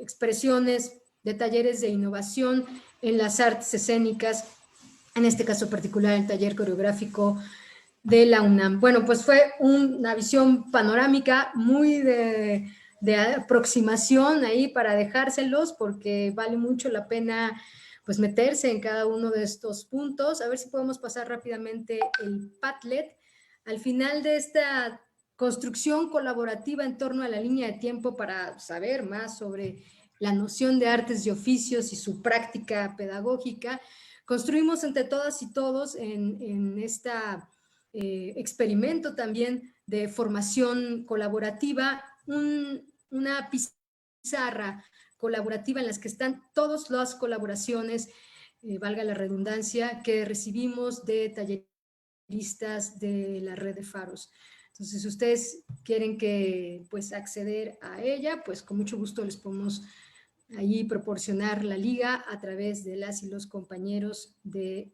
expresiones de talleres de innovación en las artes escénicas, en este caso particular el taller coreográfico de la UNAM. Bueno, pues fue una visión panorámica muy de aproximación ahí para dejárselos, porque vale mucho la pena pues meterse en cada uno de estos puntos. A ver si podemos pasar rápidamente el Padlet. Al final de esta construcción colaborativa en torno a la línea de tiempo para saber más sobre la noción de artes y oficios y su práctica pedagógica, construimos entre todas y todos en este experimento también de formación colaborativa una pizarra colaborativa en las que están todas las colaboraciones, valga la redundancia, que recibimos de talleristas de la red de Faros. Entonces, si ustedes quieren pues acceder a ella, pues con mucho gusto les podemos allí proporcionar la liga a través de las y los compañeros de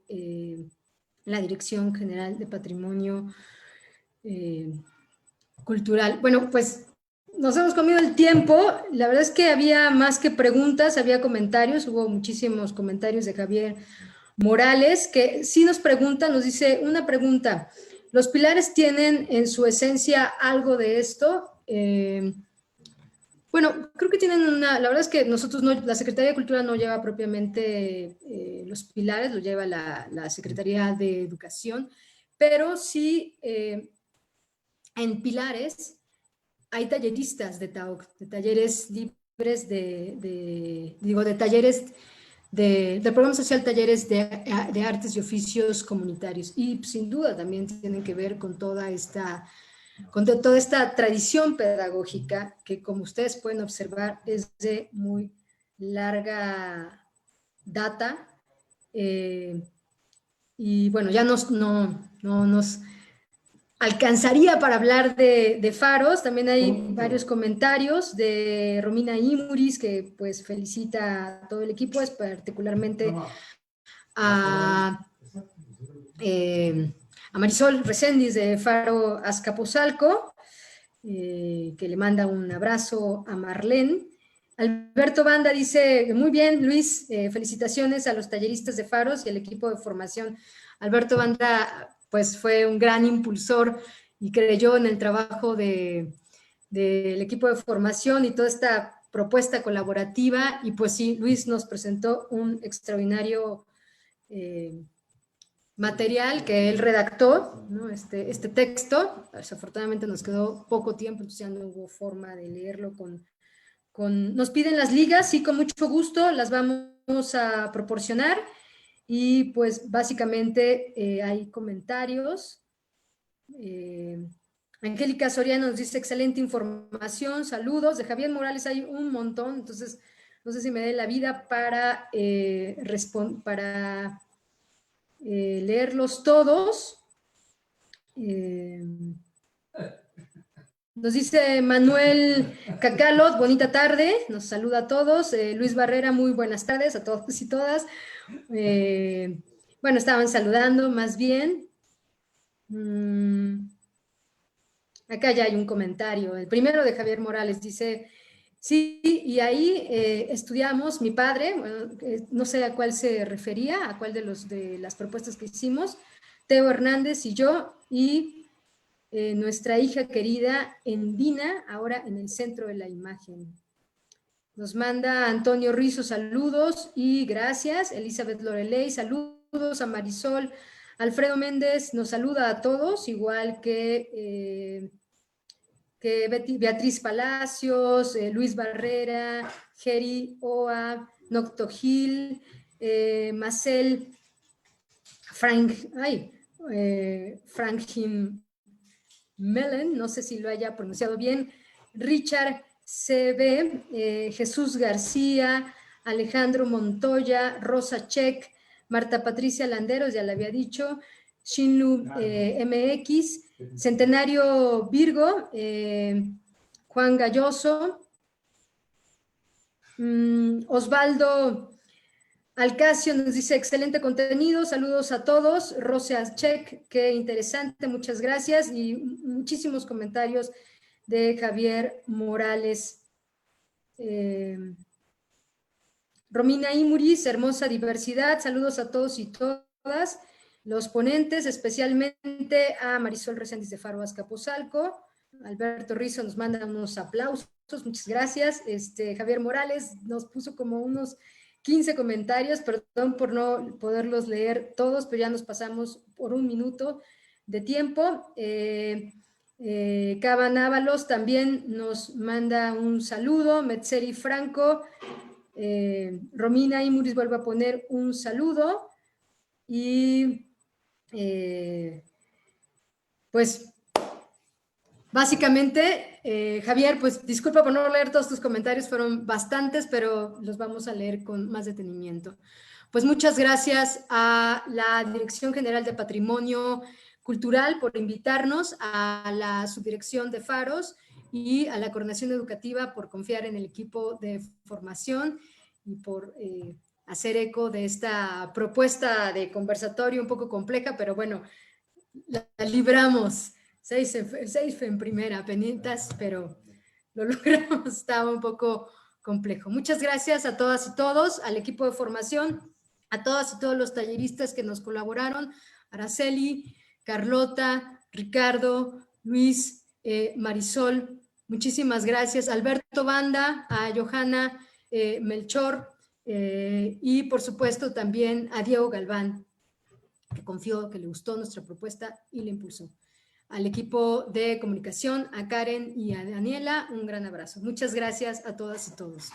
la Dirección General de Patrimonio Cultural. Bueno, pues nos hemos comido el tiempo. La verdad es que había más que preguntas, había comentarios, hubo muchísimos comentarios de Javier Morales, que sí nos pregunta, nos dice una pregunta: ¿los pilares tienen en su esencia algo de esto? Bueno, creo que tienen la verdad es que nosotros la Secretaría de Cultura no lleva propiamente los pilares, lo lleva la Secretaría de Educación, pero sí en pilares hay talleristas de TAOC, de talleres libres de talleres del programa social, talleres de artes y oficios comunitarios, y sin duda también tienen que ver con toda esta tradición pedagógica que, como ustedes pueden observar, es de muy larga data, y bueno, ya no nos alcanzaría para hablar de Faros. También hay varios comentarios de Romina Imuris, que pues felicita a todo el equipo, es particularmente a Marisol Reséndiz de Faro Azcapotzalco, que le manda un abrazo a Marlene. Alberto Banda dice: muy bien, Luis, felicitaciones a los talleristas de Faros y al equipo de formación. Alberto Banda pues fue un gran impulsor y creyó en el trabajo del equipo de formación y toda esta propuesta colaborativa, y pues sí, Luis nos presentó un extraordinario material que él redactó, ¿no? Este texto. Desafortunadamente nos quedó poco tiempo, entonces ya no hubo forma de leerlo nos piden las ligas, sí, con mucho gusto las vamos a proporcionar. Y pues básicamente hay comentarios. Angélica Soriano nos dice: excelente información, saludos. De Javier Morales hay un montón, entonces no sé si me dé la vida para leerlos todos. Nos dice Manuel Cacalot: bonita tarde, nos saluda a todos. Luis Barrera: muy buenas tardes a todos y todas. Bueno, estaban saludando más bien. Acá ya hay un comentario. El primero de Javier Morales dice: sí, y ahí estudiamos, mi padre, bueno, no sé a cuál se refería, a cuál de las propuestas que hicimos, Teo Hernández y yo, y nuestra hija querida Endina, ahora en el centro de la imagen. Nos manda Antonio Rizo saludos y gracias. Elizabeth Loreley, saludos a Marisol. Alfredo Méndez nos saluda a todos, igual que Beatriz Palacios, Luis Barrera, Geri Oa, Nocto Gil, Marcel Franklin Mellen, no sé si lo haya pronunciado bien, Richard CB, Jesús García, Alejandro Montoya, Rosa Check, Marta Patricia Landeros, ya le había dicho, Shinlu MX, Centenario Virgo, Juan Galloso, Osvaldo Alcacio nos dice, excelente contenido, saludos a todos. Rosa Check, qué interesante, muchas gracias. Y muchísimos comentarios de Javier Morales. Romina Imuris, hermosa diversidad, saludos a todos y todas. Los ponentes, especialmente a Marisol Reséndiz de Faro Azcapotzalco. Alberto Rizo nos manda unos aplausos, muchas gracias. Javier Morales nos puso como unos 15 comentarios, perdón por no poderlos leer todos, pero ya nos pasamos por 1 minuto de tiempo. Cava Návalos también nos manda un saludo, Metzeri Franco, Romina Imuris vuelve a poner un saludo y pues básicamente, Javier, pues disculpa por no leer todos tus comentarios, fueron bastantes, pero los vamos a leer con más detenimiento. Pues muchas gracias a la Dirección General de Patrimonio Cultural por invitarnos, a la Subdirección de Faros y a la Coordinación Educativa por confiar en el equipo de formación y por hacer eco de esta propuesta de conversatorio un poco compleja, pero bueno, la libramos. 6 en primera, penitas, pero lo logramos, estaba un poco complejo. Muchas gracias a todas y todos, al equipo de formación, a todas y todos los talleristas que nos colaboraron, Araceli, Carlota, Ricardo, Luis, Marisol, muchísimas gracias, Alberto Banda, a Johanna Melchor y por supuesto también a Diego Galván, que confió, que le gustó nuestra propuesta y la impulsó. Al equipo de comunicación, a Karen y a Daniela, un gran abrazo. Muchas gracias a todas y todos.